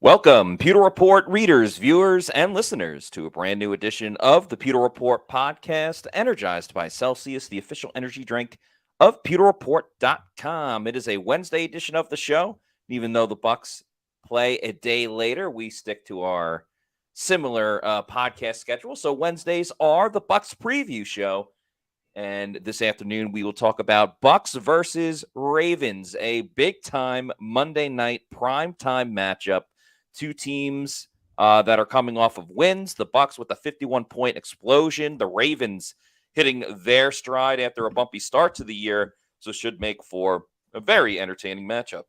Welcome, Pewter Report readers, viewers, and listeners, to a brand new edition of the Pewter Report podcast, energized by Celsius, the official energy drink of PewterReport.com. It is a Wednesday edition of the show. Even though the Bucs play a day later, we stick to our similar podcast schedule. So Wednesdays are the Bucs preview show. And this afternoon, we will talk about Bucs versus Ravens, a big-time Monday night prime-time matchup. Two teams that are coming off of wins. The Bucs with a 51-point explosion. The Ravens hitting their stride after a bumpy start to the year. So should make for a very entertaining matchup.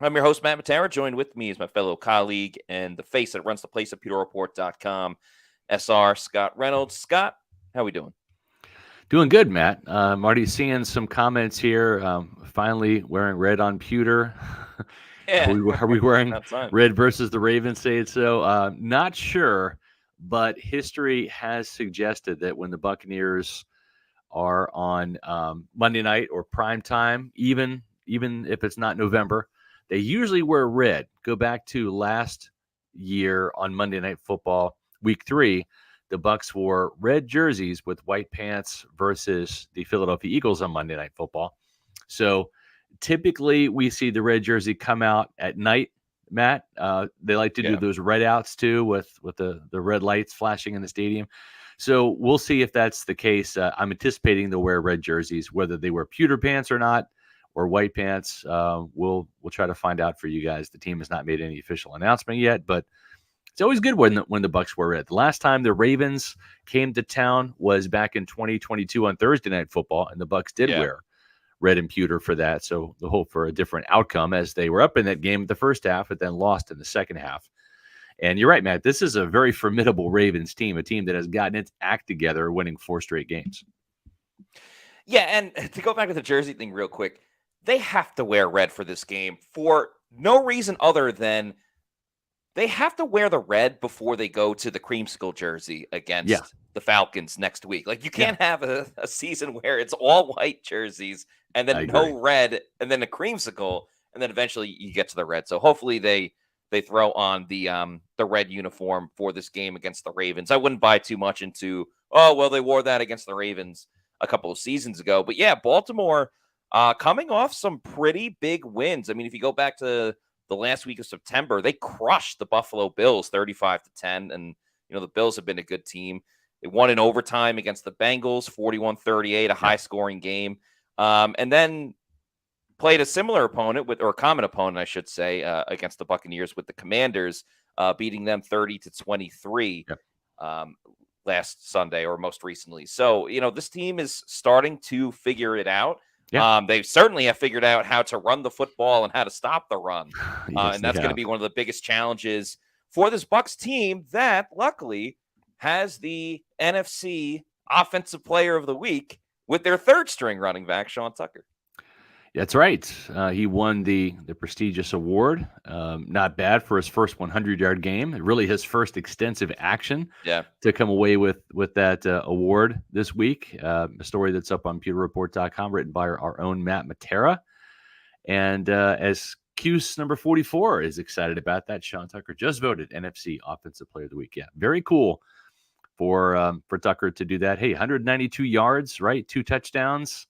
I'm your host, Matt Matera. Joined with me is my fellow colleague and the face that runs the place at PewterReport.com, SR Scott Reynolds. Scott, how we doing? Doing good, Matt. I'm already seeing some comments here. Finally wearing red on Pewter. Yeah. Are we wearing red versus the Ravens? Say it so. Not sure, but history has suggested that when the Buccaneers are on Monday night or prime time, even if it's not November, they usually wear red. Go back to last year on Monday Night Football, Week 3. The Bucs wore red jerseys with white pants versus the Philadelphia Eagles on Monday Night Football. So typically we see the red jersey come out at night, Matt. They like to do those red outs too with the red lights flashing in the stadium. So we'll see if that's the case. I'm anticipating they'll wear red jerseys, whether they wear pewter pants or not, or white pants. We'll try to find out for you guys. The team has not made any official announcement yet, but it's always good when the Bucs wear red. The last time the Ravens came to town was back in 2022 on Thursday Night Football, and the Bucs did wear red and pewter for that. So the hope for a different outcome, as they were up in that game in the first half, but then lost in the second half. And you're right, Matt. This is a very formidable Ravens team, a team that has gotten its act together, winning 4 straight games. Yeah, and to go back to the jersey thing real quick, they have to wear red for this game for no reason other than they have to wear the red before they go to the creamsicle jersey against the Falcons next week. Like, you can't have a season where it's all white jerseys and then no red and then a creamsicle, and then eventually you get to the red. So hopefully they throw on the red uniform for this game against the Ravens. I wouldn't buy too much into, they wore that against the Ravens a couple of seasons ago. But yeah, Baltimore coming off some pretty big wins. I mean, if you go back to the last week of September, they crushed the Buffalo Bills 35-10. And, the Bills have been a good team. They won in overtime against the Bengals, 41-38, a high-scoring game. And then played a similar opponent or a common opponent, I should say, against the Buccaneers with the Commanders, beating them 30-23 last Sunday or most recently. So, this team is starting to figure it out. Yeah. They certainly have figured out how to run the football and how to stop the run. And that's going to be one of the biggest challenges for this Bucs team that, luckily, has the NFC Offensive Player of the Week with their third-string running back, Sean Tucker. That's right. He won the prestigious award. Not bad for his first 100-yard game. Really his first extensive action to come away with that award this week. A story that's up on PewterReport.com, written by our own Matt Matera. And as Cuse number 44 is excited about that, Sean Tucker just voted NFC Offensive Player of the Week. Yeah, very cool for Tucker to do that. Hey, 192 yards, right? 2 touchdowns.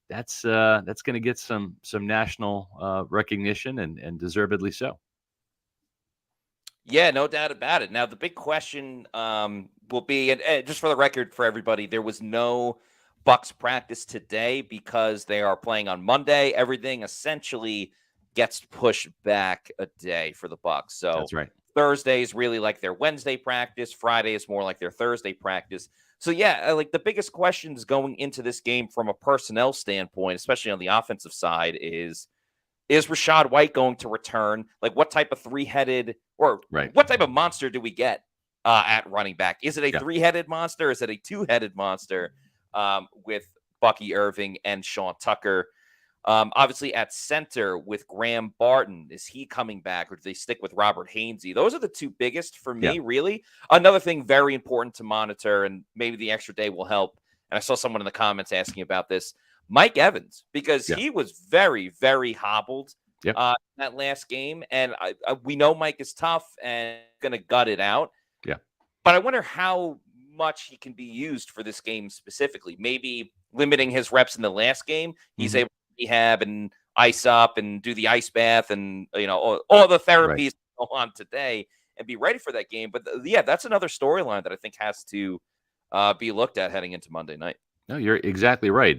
That's going to get some national recognition and deservedly so. Yeah, no doubt about it. Now, the big question will be, and just for the record for everybody, there was no Bucs practice today because they are playing on Monday. Everything essentially gets pushed back a day for the Bucs. So that's right. Thursday is really like their Wednesday practice. Friday is more like their Thursday practice. So, yeah, like the biggest questions going into this game from a personnel standpoint, especially on the offensive side, is Rachaad White going to return? Like, what type of three-headed or what type of monster do we get at running back? Is it a three-headed monster? Is it a two-headed monster with Bucky Irving and Sean Tucker? Obviously, at center with Graham Barton, is he coming back, or do they stick with Robert Hainsey? Those are the two biggest for me, really. Another thing very important to monitor, and maybe the extra day will help, and I saw someone in the comments asking about this, Mike Evans, because he was very, very hobbled Yep. That last game. And we know Mike is tough and going to gut it out. Yeah. But I wonder how much he can be used for this game specifically. Maybe limiting his reps in the last game. He's able to rehab and ice up and do the ice bath and, all the therapies go on today and be ready for that game. But yeah, that's another storyline that I think has to be looked at heading into Monday night. No, you're exactly right.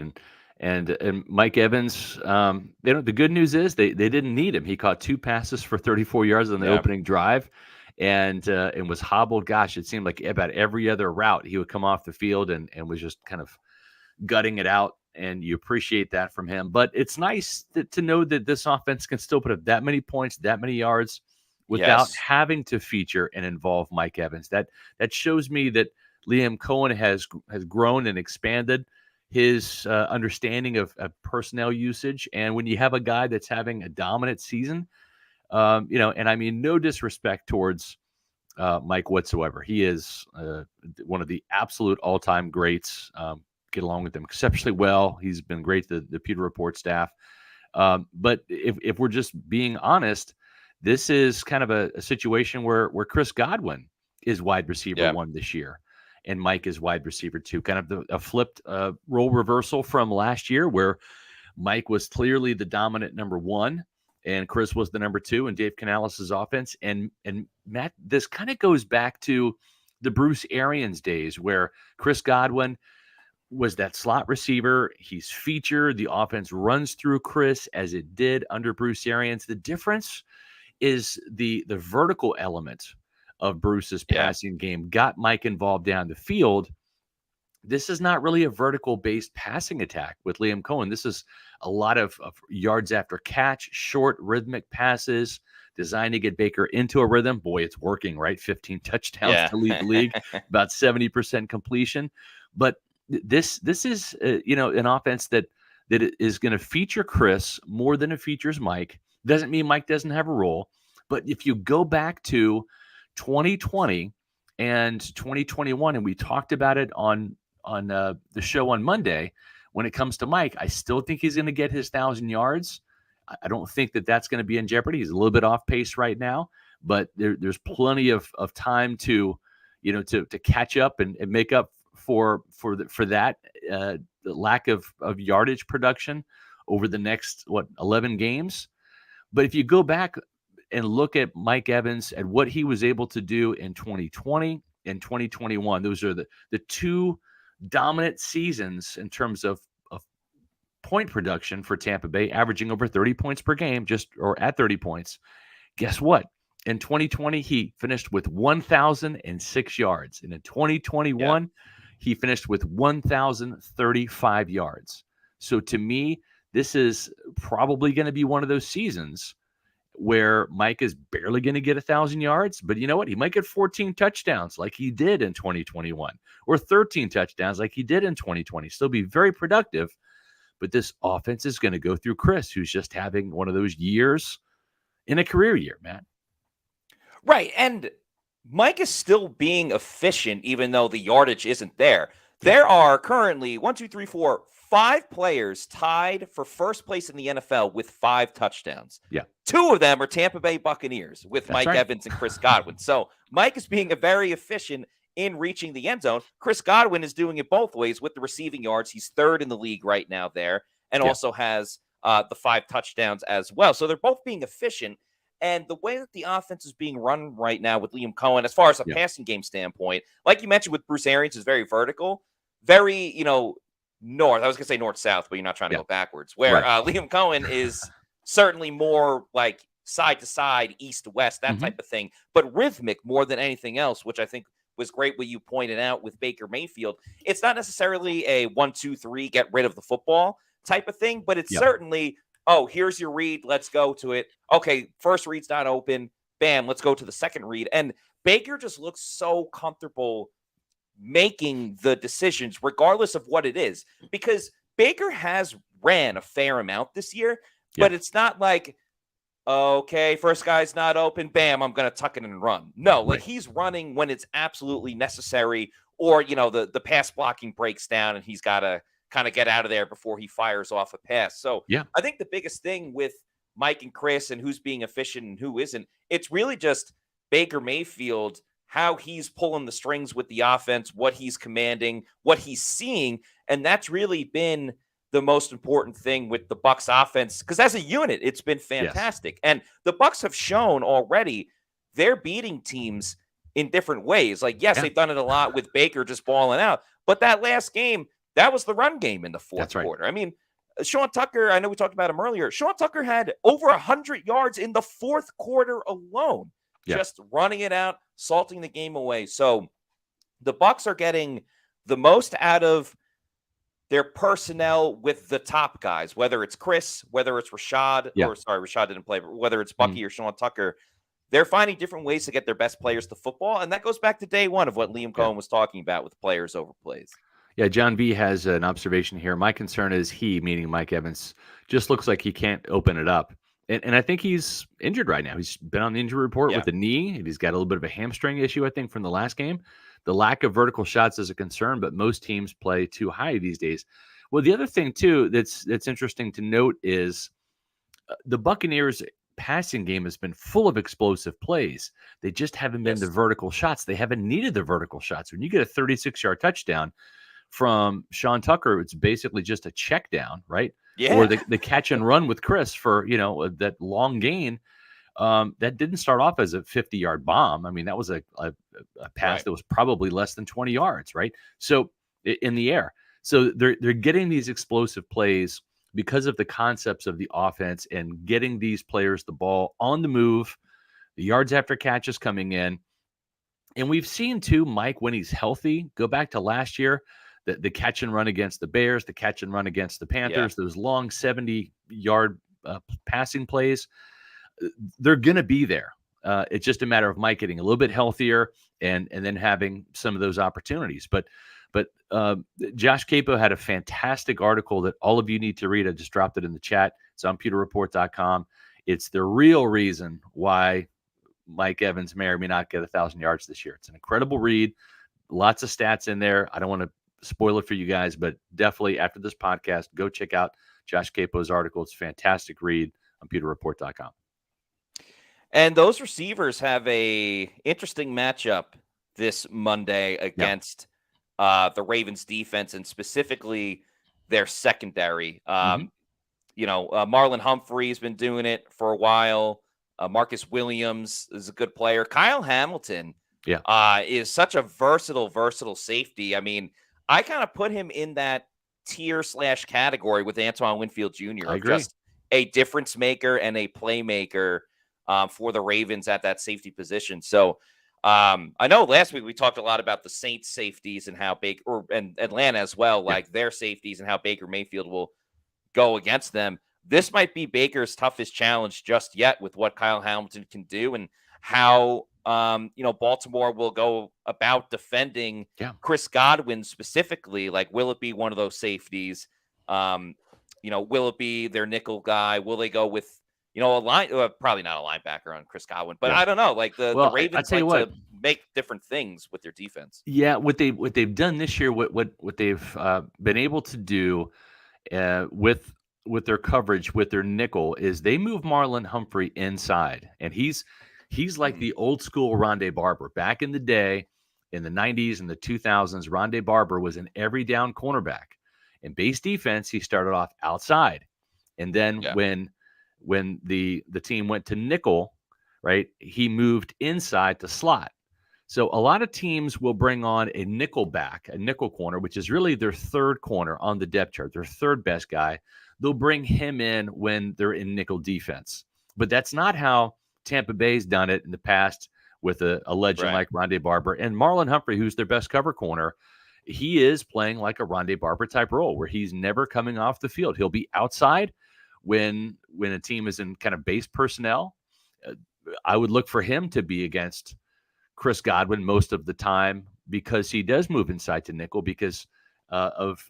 And Mike Evans, the good news is they didn't need him. He caught 2 passes for 34 yards on the opening drive, and was hobbled. Gosh, it seemed like about every other route he would come off the field and was just kind of gutting it out. And you appreciate that from him. But it's nice to know that this offense can still put up that many points, that many yards, without having to feature and involve Mike Evans. That shows me that Liam Cohen has grown and expanded his understanding of personnel usage. And when you have a guy that's having a dominant season, and I mean no disrespect towards Mike whatsoever. He is one of the absolute all-time greats. Get along with him exceptionally well. He's been great to the Pewter Report staff. But if we're just being honest, this is kind of a situation where Chris Godwin is wide receiver 1 this year, and Mike is wide receiver 2. Kind of a flipped role reversal from last year, where Mike was clearly the dominant number 1, and Chris was the number 2 in Dave Canales' offense. And Matt, this kind of goes back to the Bruce Arians days, where Chris Godwin was that slot receiver. He's featured. The offense runs through Chris as it did under Bruce Arians. The difference is the vertical element of Bruce's passing game got Mike involved down the field. This is not really a vertical-based passing attack with Liam Cohen. This is a lot of yards after catch, short rhythmic passes designed to get Baker into a rhythm. Boy, it's working, right? 15 touchdowns to lead the league, about 70% completion. But this is an offense that is going to feature Chris more than it features Mike. Doesn't mean Mike doesn't have a role, but if you go back to 2020 and 2021, and we talked about it on the show on Monday, when it comes to Mike, I still think he's going to get his 1,000 yards. I don't think that that's going to be in jeopardy. He's a little bit off pace right now, but there's plenty of time to catch up and make up for that the lack of yardage production over the next 11 games. But if you go back and look at Mike Evans and what he was able to do in 2020 and 2021, those are the 2 dominant seasons in terms of point production for Tampa Bay, averaging over 30 points per game, or at 30 points. Guess what? In 2020, he finished with 1,006 yards. And in 2021, he finished with 1,035 yards. So to me, this is probably going to be one of those seasons where Mike is barely going to get 1,000 yards, but you know what? He might get 14 touchdowns like he did in 2021, or 13 touchdowns like he did in 2020. Still be very productive, but this offense is going to go through Chris, who's just having one of those years in a career year, Matt. Right, and Mike is still being efficient, even though the yardage isn't there. There are currently 5 players tied for first place in the NFL with 5 touchdowns. Yeah. 2 of them are Tampa Bay Buccaneers with Mike Evans and Chris Godwin. So Mike is being very efficient in reaching the end zone. Chris Godwin is doing it both ways with the receiving yards. He's 3rd in the league right now there, and also has the 5 touchdowns as well. So they're both being efficient. And the way that the offense is being run right now with Liam Cohen, as far as a passing game standpoint, like you mentioned with Bruce Arians, is very vertical, very, north. I was going to say north-south, but you're not trying to go backwards. Where Liam Cohen is certainly more like side to side, east to west, that type of thing, but rhythmic more than anything else, which I think was great what you pointed out with Baker Mayfield. It's not necessarily a 1-2-3, get rid of the football type of thing, but it's certainly, here's your read, let's go to it. Okay, first read's not open. Bam, let's go to the second read. And Baker just looks so comfortable making the decisions regardless of what it is, because Baker has ran a fair amount this year, but it's not like, okay, first guy's not open, bam, I'm going to tuck it and run. No, like he's running when it's absolutely necessary, or, the pass blocking breaks down and he's got to kind of get out of there before he fires off a pass. So I think the biggest thing with Mike and Chris and who's being efficient and who isn't. It's really just Baker Mayfield, how he's pulling the strings with the offense, what he's commanding, what he's seeing. And that's really been the most important thing with the Bucs offense, because as a unit, it's been fantastic. Yes. And the Bucs have shown already they're beating teams in different ways. Like, yes, they've done it a lot with Baker just balling out, but that last game, that was the run game in the fourth quarter. I mean, Sean Tucker, I know we talked about him earlier. Sean Tucker had over 100 yards in the fourth quarter alone, just running it out, salting the game away. So the Bucs are getting the most out of their personnel with the top guys, whether it's Chris, whether it's Rashad, Rashad didn't play, but whether it's Bucky or Sean Tucker. They're finding different ways to get their best players to football, and that goes back to day one of what Liam Cohen was talking about with players over plays. Yeah, John V has an observation here. My concern is he, meaning Mike Evans, just looks like he can't open it up. And I think he's injured right now. He's been on the injury report with a knee. He's got a little bit of a hamstring issue, I think, from the last game. The lack of vertical shots is a concern, but most teams play too high these days. Well, the other thing, too, that's interesting to note is the Buccaneers' passing game has been full of explosive plays. They just haven't been the vertical shots. They haven't needed the vertical shots. When you get a 36-yard touchdown from Sean Tucker, it's basically just a check down, right? Yeah. Or the catch and run with Chris for, that long gain. That didn't start off as a 50-yard bomb. I mean, that was a pass that was probably less than 20 yards, right? So in the air. So they're getting these explosive plays because of the concepts of the offense and getting these players the ball on the move, the yards after catches coming in. And we've seen, too, Mike, when he's healthy, go back to last year, the catch and run against the Bears, the catch and run against the Panthers, those long 70-yard passing plays, they're going to be there. It's just a matter of Mike getting a little bit healthier and then having some of those opportunities. But Josh Capo had a fantastic article that all of you need to read. I just dropped it in the chat. It's on pewterreport.com. It's the real reason why Mike Evans may or may not get 1,000 yards this year. It's an incredible read. Lots of stats in there. I don't want to spoil it for you guys, but definitely after this podcast, go check out Josh Capo's article. It's a fantastic read on pewterreport.com. And those receivers have a interesting matchup this Monday against the Ravens defense and specifically their secondary. Marlon Humphrey has been doing it for a while. Marcus Williams is a good player. Kyle Hamilton is such a versatile safety. I mean, I kind of put him in that tier/category with Antoine Winfield Jr. I agree. Just a difference maker and a playmaker for the Ravens at that safety position. So I know last week we talked a lot about the Saints safeties and how and Atlanta as well, like their safeties and how Baker Mayfield will go against them. This might be Baker's toughest challenge just yet with what Kyle Hamilton can do and how Baltimore will go about defending Chris Godwin specifically. Like, will it be one of those safeties? Will it be their nickel guy? Will they go with probably not a linebacker on Chris Godwin, but I don't know. Like the Ravens like to make different things with their defense. Yeah, what they've done this year, what they've been able to do with their coverage, with their nickel, is they move Marlon Humphrey inside, and he's like the old school Rondé Barber. Back in the day, in the 90s and the 2000s, Rondé Barber was an every down cornerback. In base defense, he started off outside, and then when the team went to nickel, right, he moved inside to slot. So a lot of teams will bring on a nickel back, a nickel corner, which is really their third corner on the depth chart, their third best guy. They'll bring him in when they're in nickel defense. But that's not how Tampa Bay's done it in the past with a legend like Rondé Barber. And Marlon Humphrey, who's their best cover corner, he is playing like a Rondé Barber type role where he's never coming off the field. He'll be outside when a team is in kind of base personnel. I would look for him to be against Chris Godwin most of the time because he does move inside to nickel because of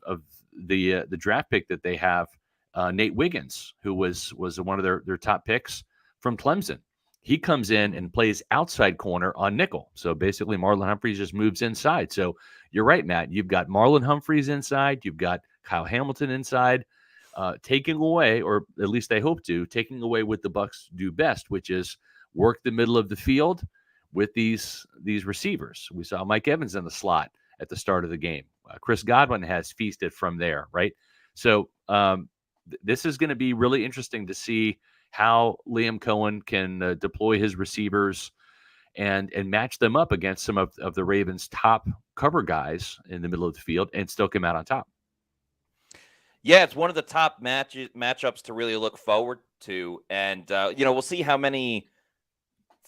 the draft pick that they have, Nate Wiggins, who was one of their top picks from Clemson. He comes in and plays outside corner on nickel. So basically Marlon Humphreys just moves inside. So you're right, Matt. You've got Marlon Humphreys inside. You've got Kyle Hamilton inside. taking away, or at least they hope to, taking away what the Bucs do best, which is work the middle of the field with these receivers. We saw Mike Evans in the slot at the start of the game. Chris Godwin has feasted from there, right? So this is going to be really interesting to see how Liam Cohen can deploy his receivers and match them up against some of the Ravens' top cover guys in the middle of the field and still come out on top. Yeah, it's one of the top matchups to really look forward to. And, we'll see how many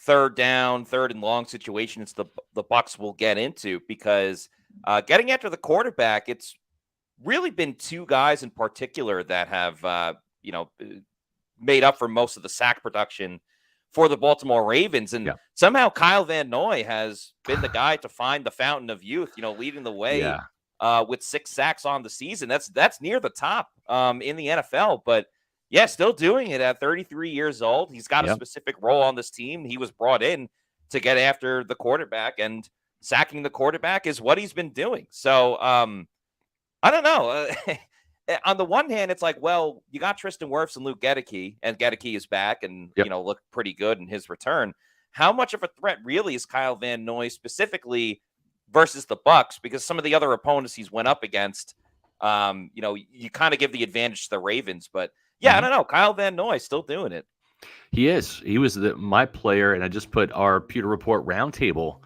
third down, third and long situations the Bucs will get into, because getting after the quarterback, it's really been two guys in particular that have, made up for most of the sack production for the Baltimore Ravens. And somehow Kyle Van Noy has been the guy to find the fountain of youth, leading the way with 6 sacks on the season. That's near the top in the NFL. But yeah, still doing it at 33 years old. He's got a specific role on this team. He was brought in to get after the quarterback, and sacking the quarterback is what he's been doing. So I don't know. On the one hand, it's like, well, you got Tristan Wirfs and Luke Gedeke, and Gedeke is back and, looked pretty good in his return. How much of a threat really is Kyle Van Noy specifically versus the Bucs? Because some of the other opponents he's went up against, you kind of give the advantage to the Ravens. But I don't know. Kyle Van Noy still doing it. He is. He was my player, and I just put our Pewter Report roundtable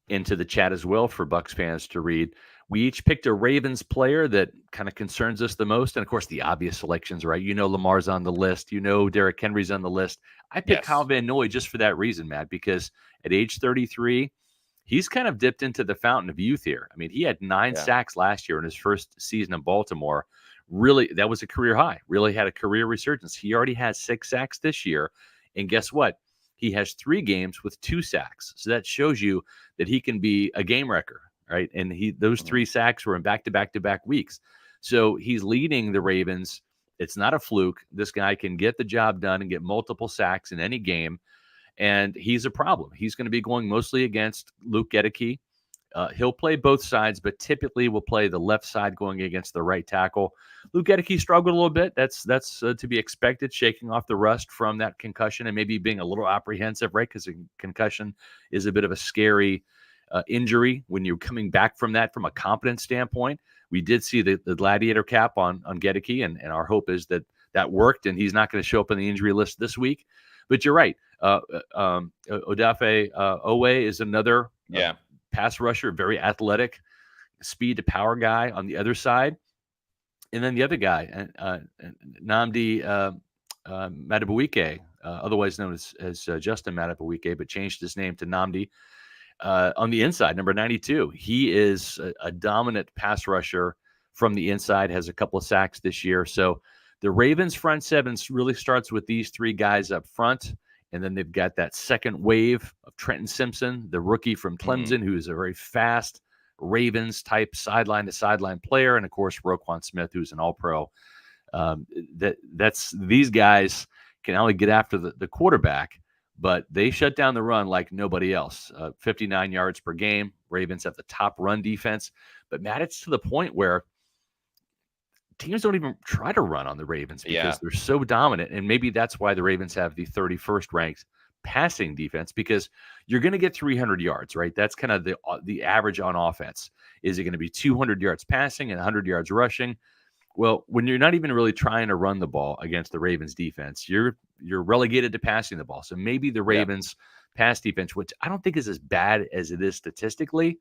into the chat as well for Bucs fans to read. We each picked a Ravens player that kind of concerns us the most. And, of course, the obvious selections, right? Lamar's on the list. Derrick Henry's on the list. I picked Kyle Van Noy just for that reason, Matt, because at age 33, he's kind of dipped into the fountain of youth here. I mean, he had 9 sacks last year in his first season in Baltimore. Really, that was a career high. Really had a career resurgence. He already has 6 sacks this year. And guess what? He has 3 games with 2 sacks. So that shows you that he can be a game wrecker. Right. And those 3 sacks were in back-to-back weeks. So he's leading the Ravens. It's not a fluke. This guy can get the job done and get multiple sacks in any game. And he's a problem. He's going to be going mostly against Luke Gedeke. He'll play both sides, but typically will play the left side going against the right tackle. Luke Gedeke struggled a little bit. That's to be expected, shaking off the rust from that concussion and maybe being a little apprehensive, right? Because a concussion is a bit of a scary injury when you're coming back from that from a competence standpoint. We did see the gladiator cap on Gedeke, and our hope is that worked, and he's not going to show up on the injury list this week. But you're right. Odafe Owe is another pass rusher, very athletic, speed to power guy on the other side. And then the other guy, Nnamdi Madubuike, otherwise known as Justin Madubuike, but changed his name to Nnamdi. On the inside, number 92. He is a dominant pass rusher from the inside, has a couple of sacks this year. So the Ravens front seven really starts with these 3 guys up front. And then they've got that second wave of Trenton Simpson, the rookie from Clemson, who is a very fast Ravens type sideline to sideline player. And of course, Roquan Smith, who's an all-pro. These guys can only get after the quarterback, but they shut down the run like nobody else. 59 yards per game. Ravens have the top run defense. But, Matt, it's to the point where teams don't even try to run on the Ravens because they're so dominant. And maybe that's why the Ravens have the 31st ranked passing defense, because you're going to get 300 yards, right? That's kind of the average on offense. Is it going to be 200 yards passing and 100 yards rushing? Well, when you're not even really trying to run the ball against the Ravens defense, you're relegated to passing the ball. So maybe the Ravens pass defense, which I don't think is as bad as it is statistically,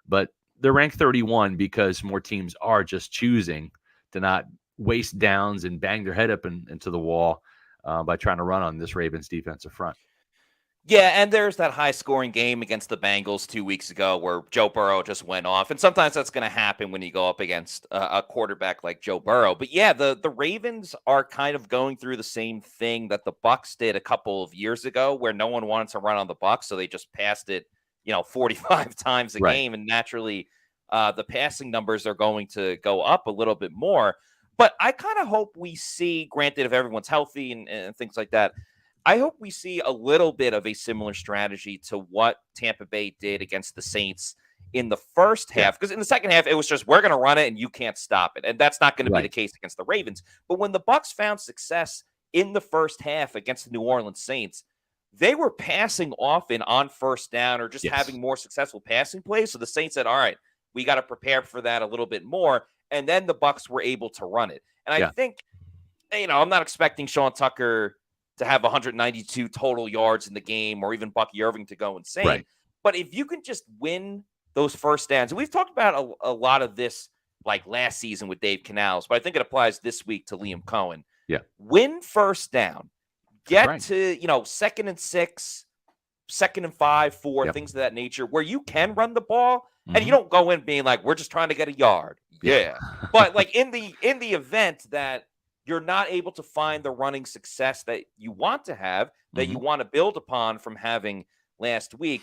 but they're ranked 31 because more teams are just choosing to not waste downs and bang their head up into the wall by trying to run on this Ravens defensive front. Yeah, and there's that high-scoring game against the Bengals 2 weeks ago where Joe Burrow just went off. And sometimes that's going to happen when you go up against a quarterback like Joe Burrow. But yeah, the Ravens are kind of going through the same thing that the Bucs did a couple of years ago, where no one wanted to run on the Bucs, so they just passed it, 45 times a game. And naturally, the passing numbers are going to go up a little bit more. But I kind of hope we see, granted, if everyone's healthy and things like that, I hope we see a little bit of a similar strategy to what Tampa Bay did against the Saints in the first half, because in the second half, it was just, we're going to run it and you can't stop it. And that's not going to be the case against the Ravens. But when the Bucs found success in the first half against the New Orleans Saints, they were passing often on first down or just having more successful passing plays. So the Saints said, all right, we got to prepare for that a little bit more. And then the Bucs were able to run it. And I think, I'm not expecting Sean Tucker to have 192 total yards in the game or even Bucky Irving to go insane. Right. But if you can just win those first downs, and we've talked about a lot of this like last season with Dave Canales, but I think it applies this week to Liam Cohen. Yeah. Win first down. Get to, 2nd and 6, 2nd and 5, 4, things of that nature, where you can run the ball and you don't go in being like, we're just trying to get a yard. Yeah. But like in the event that you're not able to find the running success that you want to have, that you want to build upon from having last week,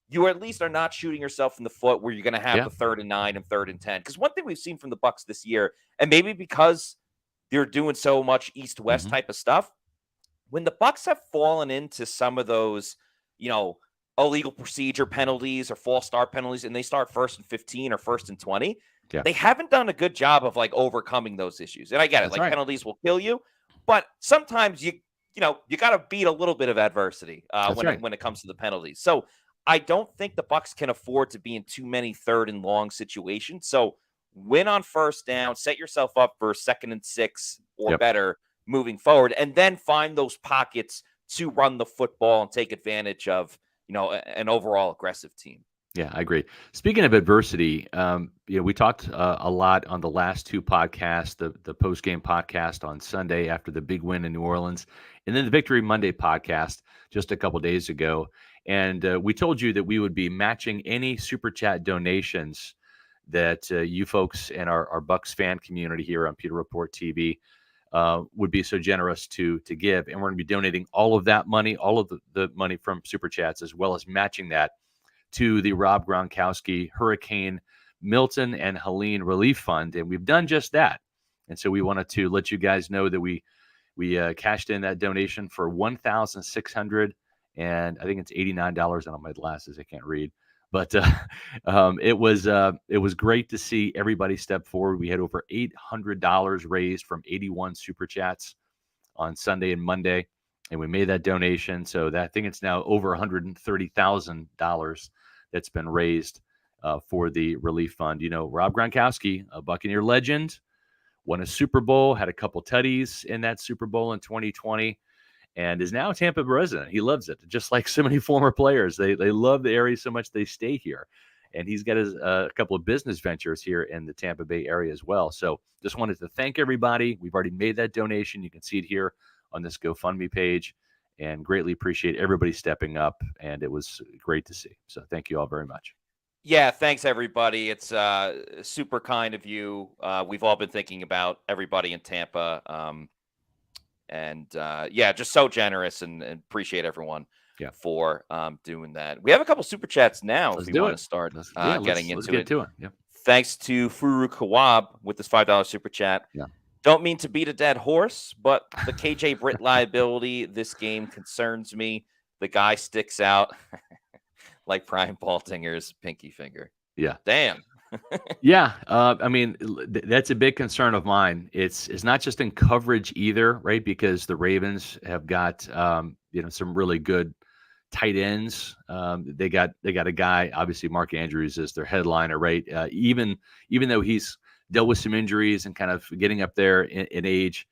you at least are not shooting yourself in the foot where you're going to have the 3rd and 9 and 3rd and 10. Because one thing we've seen from the Bucs this year, and maybe because they're doing so much east-west type of stuff, when the Bucs have fallen into some of those, illegal procedure penalties or false start penalties, and they start 1st and 15 or 1st and 20, they haven't done a good job of like overcoming those issues. And I get it, penalties will kill you, but sometimes you got to beat a little bit of adversity when it comes to the penalties. So I don't think the Bucs can afford to be in too many 3rd and long situations. So win on first down, set yourself up for 2nd and 6 or better moving forward, and then find those pockets to run the football and take advantage of, an overall aggressive team. Yeah, I agree. Speaking of adversity, we talked a lot on the last 2 podcasts, the post-game podcast on Sunday after the big win in New Orleans, and then the Victory Monday podcast just a couple days ago. And we told you that we would be matching any Super Chat donations that you folks and our Bucs fan community here on Pewter Report TV would be so generous to give. And we're going to be donating all of that money, all of the money from Super Chats, as well as matching that to the Rob Gronkowski Hurricane Milton and Helene Relief Fund. And we've done just that. And so we wanted to let you guys know that we cashed in that donation for $1,600, and I think it's $89 on my glasses. I can't read. But it was great to see everybody step forward. We had over $800 raised from 81 Super Chats on Sunday and Monday, and we made that donation. So I think it's now over $130,000 that's been raised for the relief fund. Rob Gronkowski, a Buccaneer legend, won a Super Bowl, had a couple tutties in that Super Bowl in 2020, and is now a Tampa resident. He loves it, just like so many former players. They love the area so much they stay here. And he's got a couple of business ventures here in the Tampa Bay area as well. So just wanted to thank everybody. We've already made that donation. You can see it here on this GoFundMe page, and greatly appreciate everybody stepping up. And it was great to see. So thank you all very much. Yeah, thanks, everybody. It's super kind of you. We've all been thinking about everybody in Tampa. Just so generous, and appreciate everyone for doing that. We have a couple super chats now. If you want to start getting into it. Yeah. Thanks to Furu Kawab with this $5 super chat. Yeah. Don't mean to beat a dead horse, but the KJ Britt liability this game concerns me. The guy sticks out like Brian Baltinger's pinky finger. Yeah. Damn. Yeah. That's a big concern of mine. It's not just in coverage either, right? Because the Ravens have got, some really good tight ends. They got a guy, obviously Mark Andrews is their headliner, right? Even though he's dealt with some injuries and kind of getting up there in age,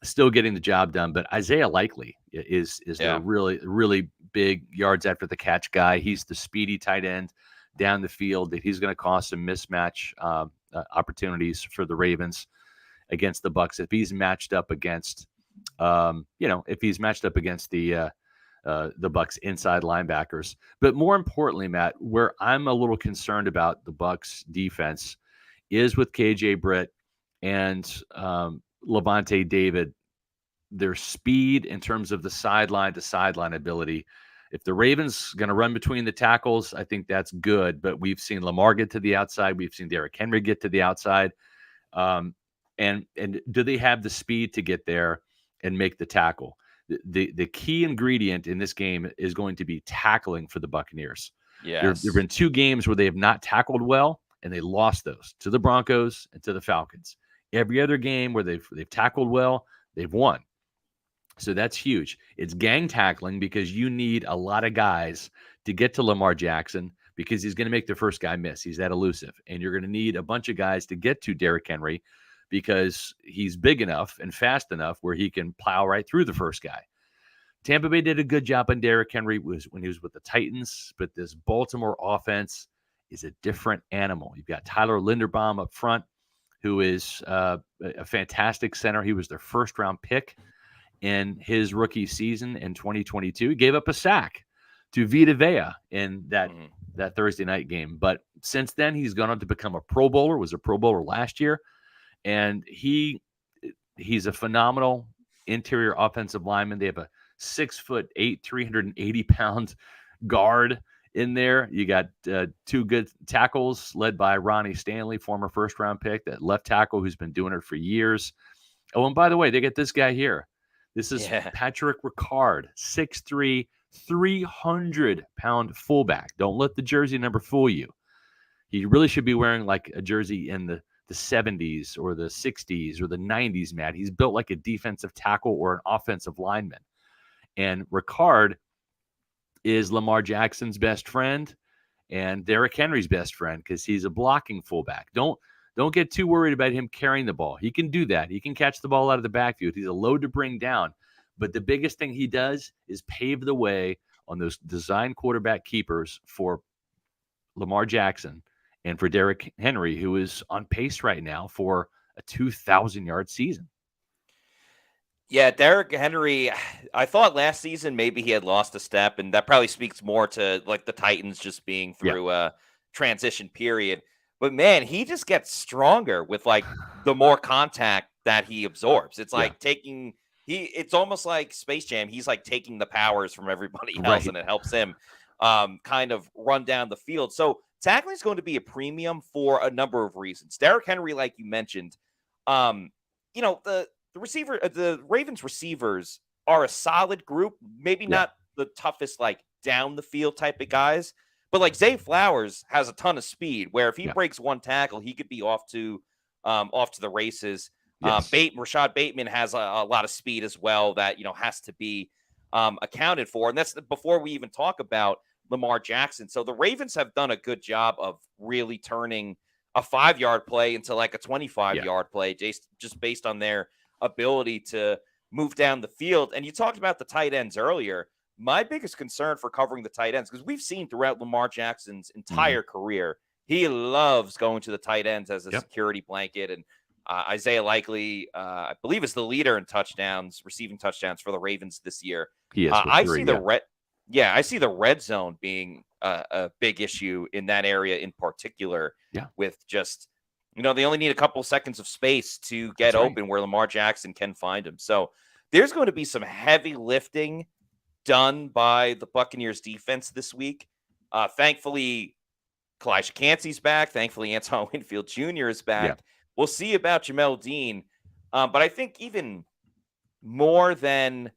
still getting the job done. But Isaiah Likely is the really big yards after the catch guy. He's the speedy tight end down the field that he's going to cause some mismatch opportunities for the Ravens against the Bucs if he's matched up against the Bucs inside linebackers. But more importantly, Matt, where I'm a little concerned about the Bucs defense is with KJ Britt and Levante David, their speed in terms of the sideline to sideline ability. If the Ravens going to run between the tackles, I think that's good. But we've seen Lamar get to the outside. We've seen Derrick Henry get to the outside. And do they have the speed to get there and make the tackle? The key ingredient in this game is going to be tackling for the Buccaneers. There've been 2 games where they have not tackled well, and they lost those to the Broncos and to the Falcons. Every other game where they've tackled well, they've won. So that's huge. It's gang tackling because you need a lot of guys to get to Lamar Jackson because he's going to make the first guy miss. He's that elusive. And you're going to need a bunch of guys to get to Derrick Henry because he's big enough and fast enough where he can plow right through the first guy. Tampa Bay did a good job on Derrick Henry when he was with the Titans, but this Baltimore offense is a different animal. You've got Tyler Linderbaum up front, who is a fantastic center. He was their first-round pick in his rookie season in 2022. He gave up a sack to Vita Vea in that Thursday night game. But since then, he's gone on to become a Pro Bowler, was a Pro Bowler last year. And he's a phenomenal interior offensive lineman. They have a 6'8", 380-pound guard in there. You got 2 good tackles led by Ronnie Stanley, former first-round pick, that left tackle who's been doing it for years. Oh, and by the way, they get this guy here. This is Patrick Ricard, 6'3", 300-pound fullback. Don't let the jersey number fool you. He really should be wearing like a jersey in the 70s or the 60s or the 90s, Matt. He's built like a defensive tackle or an offensive lineman. And Ricard is Lamar Jackson's best friend and Derrick Henry's best friend because he's a blocking fullback. Don't get too worried about him carrying the ball. He can do that. He can catch the ball out of the backfield. He's a load to bring down. But the biggest thing he does is pave the way on those design quarterback keepers for Lamar Jackson and for Derrick Henry, who is on pace right now for a 2,000-yard season. Yeah, Derrick Henry, I thought last season maybe he had lost a step, and that probably speaks more to like the Titans just being through a transition period. But man, he just gets stronger with like the more contact that he absorbs. It's like it's almost like Space Jam. He's like taking the powers from everybody else, and it helps him kind of run down the field. So tackling is going to be a premium for a number of reasons. Derrick Henry, like you mentioned, the Ravens receivers are a solid group, maybe not the toughest, like down the field type of guys, but like Zay Flowers has a ton of speed where if he breaks one tackle, he could be off to the races. Rashad Bateman has a lot of speed as well that, has to be accounted for. And that's before we even talk about Lamar Jackson. So the Ravens have done a good job of really turning a 5-yard play into like a 25-yard play, just based on their ability to move down the field. And you talked about the tight ends earlier. My biggest concern for covering the tight ends, because we've seen throughout Lamar Jackson's entire career, he loves going to the tight ends as a security blanket. And Isaiah Likely, I believe, is the leader in receiving touchdowns for the Ravens this year. He is. I see the red zone being a big issue in that area in particular. With just, they only need a couple seconds of space to get open where Lamar Jackson can find him. So there's going to be some heavy lifting done by the Buccaneers defense this week. Thankfully, Kalijah Cansey's back. Thankfully, Antoine Winfield Jr. is back. We'll see about Jamel Dean. But I think even more than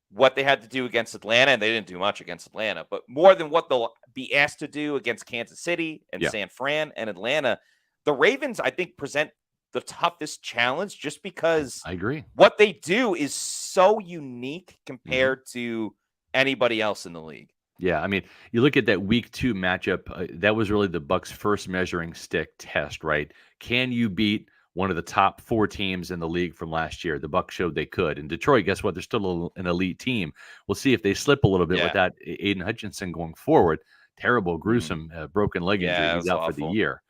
what they had to do against Atlanta, and they didn't do much against Atlanta, but more than what they'll be asked to do against Kansas City and San Fran and Atlanta, the Ravens, I think, present the toughest challenge just because I agree. What they do is so unique compared to anybody else in the league. Yeah, I mean, you look at that week 2 matchup, that was really the Bucs' first measuring stick test, right? Can you beat one of the top 4 teams in the league from last year? The Bucs showed they could. And Detroit, guess what? They're still an elite team. We'll see if they slip a little bit with that Aiden Hutchinson going forward. Terrible, gruesome, broken leg injury. He's out for the year.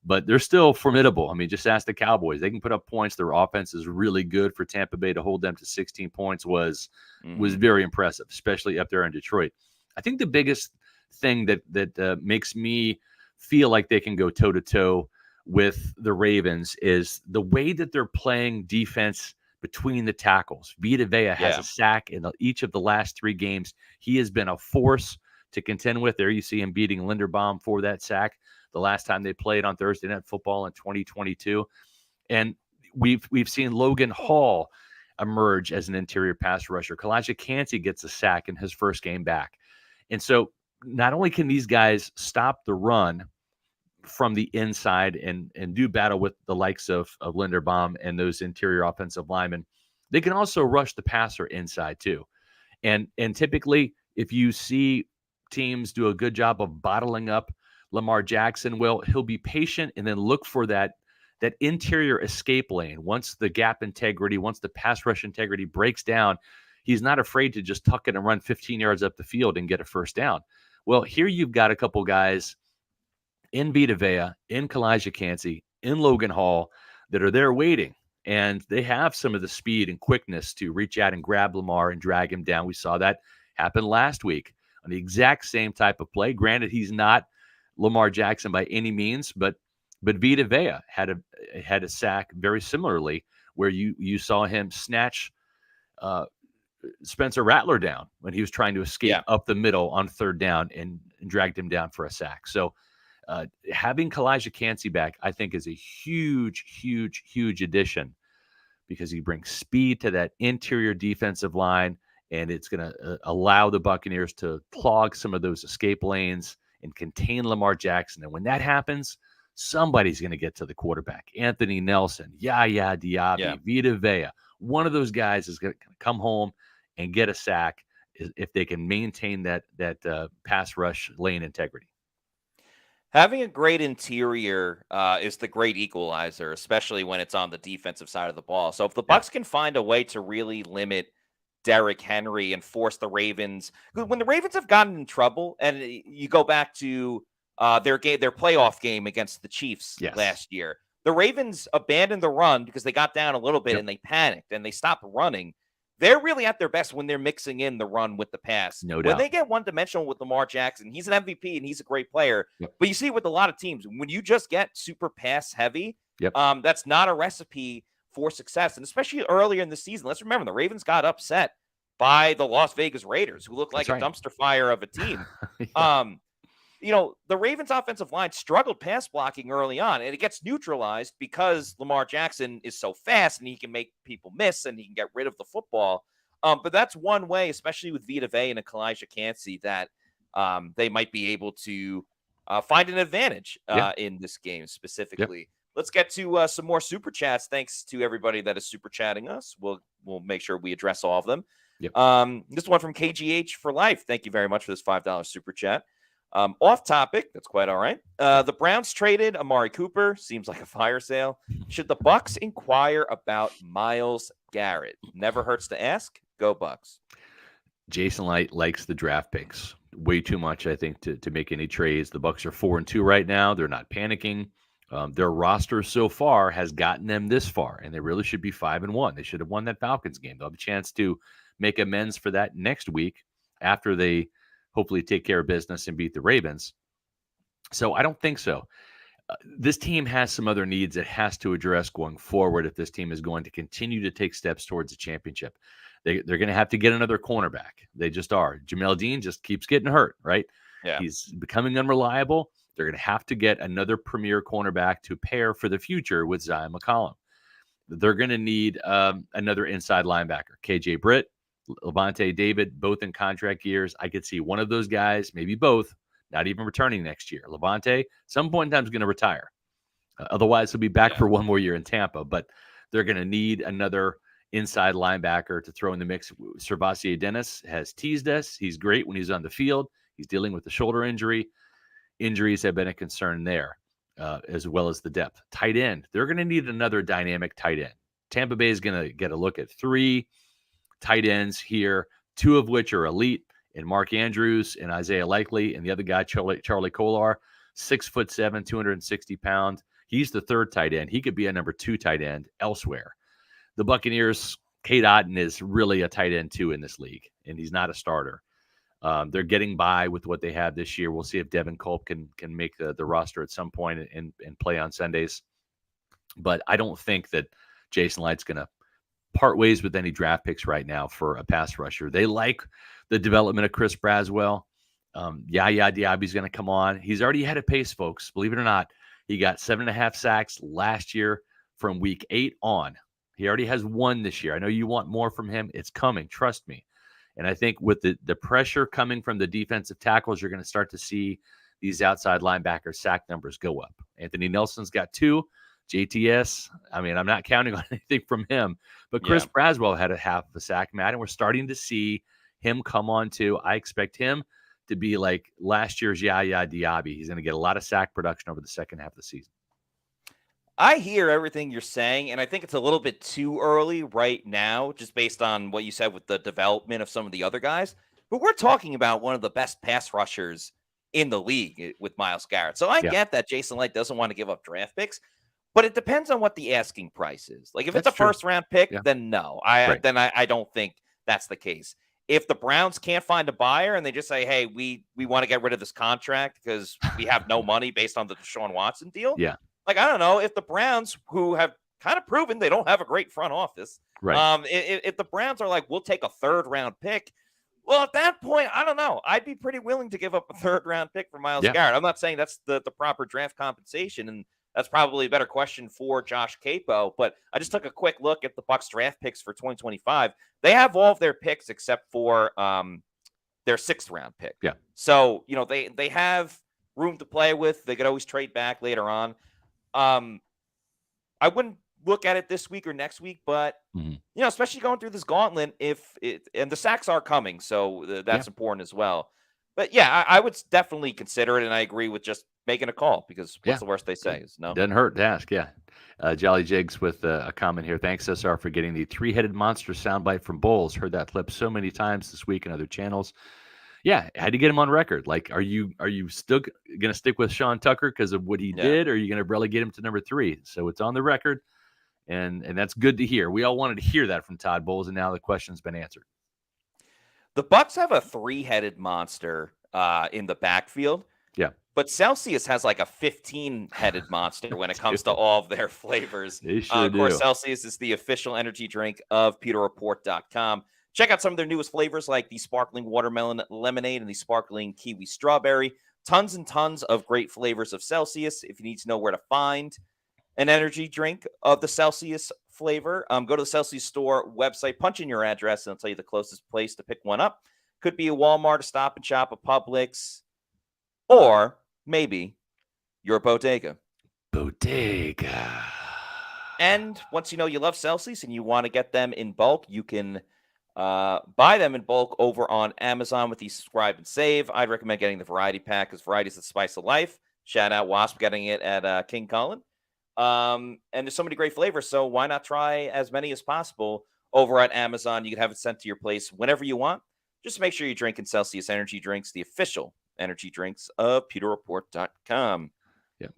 But they're still formidable. I mean, just ask the Cowboys. They can put up points. Their offense is really good. For Tampa Bay to hold them to 16 points was very impressive, especially up there in Detroit. I think the biggest thing that makes me feel like they can go toe-to-toe with the Ravens is the way that they're playing defense between the tackles. Vita Vea has a sack in each of the last 3 games. He has been a force to contend with. There you see him beating Linderbaum for that sack the last time they played on Thursday Night Football in 2022. And we've seen Logan Hall emerge as an interior pass rusher. Kalijah Cansey gets a sack in his first game back. And so not only can these guys stop the run from the inside and do battle with the likes of Linderbaum and those interior offensive linemen, they can also rush the passer inside too. And typically, if you see teams do a good job of bottling up Lamar Jackson, well, he'll be patient and then look for that interior escape lane. Once the gap integrity, once the pass rush integrity breaks down, he's not afraid to just tuck it and run 15 yards up the field and get a first down. Well, here you've got a couple guys in Vita Vea, in Kalijah Cansey, in Logan Hall that are there waiting. And they have some of the speed and quickness to reach out and grab Lamar and drag him down. We saw that happen last week on the exact same type of play. Granted, he's not Lamar Jackson by any means, but Vita Vea had a sack very similarly where you saw him snatch Spencer Rattler down when he was trying to escape up the middle on third down and dragged him down for a sack. So having Kalijah Cansey back, I think, is a huge, huge, huge addition because he brings speed to that interior defensive line, and it's going to allow the Buccaneers to clog some of those escape lanes and contain Lamar Jackson. And when that happens, somebody's going to get to the quarterback. Anthony Nelson, Yaya Diaby, Vita Vea. One of those guys is going to come home and get a sack if they can maintain that pass rush lane integrity. Having a great interior is the great equalizer, especially when it's on the defensive side of the ball. So if the Bucs can find a way to really limit Derrick Henry and force the Ravens, when the Ravens have gotten in trouble, and you go back to their playoff game against the Chiefs last year, the Ravens abandoned the run because they got down a little bit and they panicked and they stopped running. They're really at their best when they're mixing in the run with the pass. No doubt. When they get one-dimensional with Lamar Jackson, he's an MVP and he's a great player. But you see with a lot of teams, when you just get super pass-heavy, that's not a recipe for success. And especially earlier in the season, let's remember, the Ravens got upset by the Las Vegas Raiders, who looked like a dumpster fire of a team. The Ravens offensive line struggled pass blocking early on, and it gets neutralized because Lamar Jackson is so fast and he can make people miss and he can get rid of the football. But that's one way, especially with Vita Vea and Kalijah Cansey, that they might be able to find an advantage in this game specifically. Let's get to some more super chats. Thanks to everybody that is super chatting us. We'll make sure we address all of them. This one from KGH for life. Thank you very much for this $5 super chat. Off topic, that's quite all right. The Browns traded Amari Cooper. Seems like a fire sale. Should the Bucs inquire about Myles Garrett? Never hurts to ask. Go Bucs. Jason Light likes the draft picks way too much, I think, to make any trades. The Bucs are 4-2 right now. They're not panicking. Their roster so far has gotten them this far, and they really should be 5-1. They should have won that Falcons game. They'll have a chance to make amends for that next week after they hopefully take care of business and beat the Ravens. So I don't think so. This team has some other needs it has to address going forward if this team is going to continue to take steps towards a championship. They're going to have to get another cornerback. They just are. Jamel Dean just keeps getting hurt, right? Yeah. He's becoming unreliable. They're going to have to get another premier cornerback to pair for the future with Zion McCollum. They're going to need another inside linebacker. KJ Britt, Levante David, both in contract years. I could see one of those guys, maybe both, not even returning next year. Levante, some point in time, is going to retire. Otherwise, he'll be back for one more year in Tampa. But they're going to need another inside linebacker to throw in the mix. Servassier Dennis has teased us. He's great when he's on the field. He's dealing with a shoulder injury. Injuries have been a concern there, as well as the depth. Tight end, they're going to need another dynamic tight end. Tampa Bay is going to get a look at 3 tight ends here, 2 of which are elite, and Mark Andrews and Isaiah Likely, and the other guy, Charlie Kolar, 6'7", 260 pounds. He's the 3rd tight end. He could be a number 2 tight end elsewhere. The Buccaneers, Cade Otton is really a tight end 2 in this league, and he's not a starter. They're getting by with what they have this year. We'll see if Devin Culp can make the roster at some point and play on Sundays. But I don't think that Jason Light's going to part ways with any draft picks right now for a pass rusher. They like the development of Chris Braswell. Yaya Diaby's going to come on. He's already had a pace, folks. Believe it or not, he got 7.5 sacks last year from week 8 on. He already has 1 this year. I know you want more from him. It's coming. Trust me. And I think with the pressure coming from the defensive tackles, you're going to start to see these outside linebacker sack numbers go up. Anthony Nelson's got 2. JTS, I mean, I'm not counting on anything from him, but Chris Braswell had a half of a sack, Matt, and we're starting to see him come on too. I expect him to be like last year's Yaya Diaby. He's going to get a lot of sack production over the second half of the season. I hear everything you're saying, and I think it's a little bit too early right now, just based on what you said with the development of some of the other guys. But we're talking about one of the best pass rushers in the league with Myles Garrett. So I get that Jason Licht doesn't want to give up draft picks, but it depends on what the asking price is. Like if it's a first-round pick, then no. I don't think that's the case. If the Browns can't find a buyer and they just say, hey, we want to get rid of this contract because we have no money based on the Deshaun Watson deal. Like, I don't know, if the Browns, who have kind of proven they don't have a great front office, if the Browns are like, we'll take a third-round pick, well, at that point, I don't know. I'd be pretty willing to give up a third-round pick for Myles Garrett. I'm not saying that's the proper draft compensation, and that's probably a better question for Josh Capo, but I just took a quick look at the Bucs draft picks for 2025. They have all of their picks except for their 6th-round pick. So, they have room to play with. They could always trade back later on. I wouldn't look at it this week or next week, but especially going through this gauntlet, and the sacks are coming, so that's important as well. But I would definitely consider it, and I agree with just making a call because what's the worst they say is no. Doesn't hurt to ask. Jolly Jigs with a comment here. Thanks, SR, for getting the 3-headed monster soundbite from Bowles. Heard that clip so many times this week in other channels. Had to get him on record. Like, are you still going to stick with Sean Tucker because of what he did, or are you going to relegate him to number 3? So it's on the record, and that's good to hear. We all wanted to hear that from Todd Bowles, and now the question's been answered. The Bucs have a 3-headed monster in the backfield. But Celsius has like a 15-headed monster when it comes to all of their flavors. They sure of course, Celsius is the official energy drink of PewterReport.com. Check out some of their newest flavors like the sparkling watermelon lemonade and the sparkling kiwi strawberry. Tons and tons of great flavors of Celsius. If you need to know where to find an energy drink of the Celsius flavor, go to the Celsius store website, punch in your address, and it'll tell you the closest place to pick one up. Could be a Walmart, a Stop and Shop, a Publix, or maybe your bodega. And once you know you love Celsius and you want to get them in bulk, you can buy them in bulk over on Amazon with the subscribe and save. I'd recommend getting the variety pack because variety is the spice of life. Shout out Wasp getting it at King Cullen. And there's so many great flavors, so why not try as many as possible over at Amazon? You can have it sent to your place whenever you want. Just make sure you're drinking Celsius energy drinks, the official energy drinks of PewterReport.com.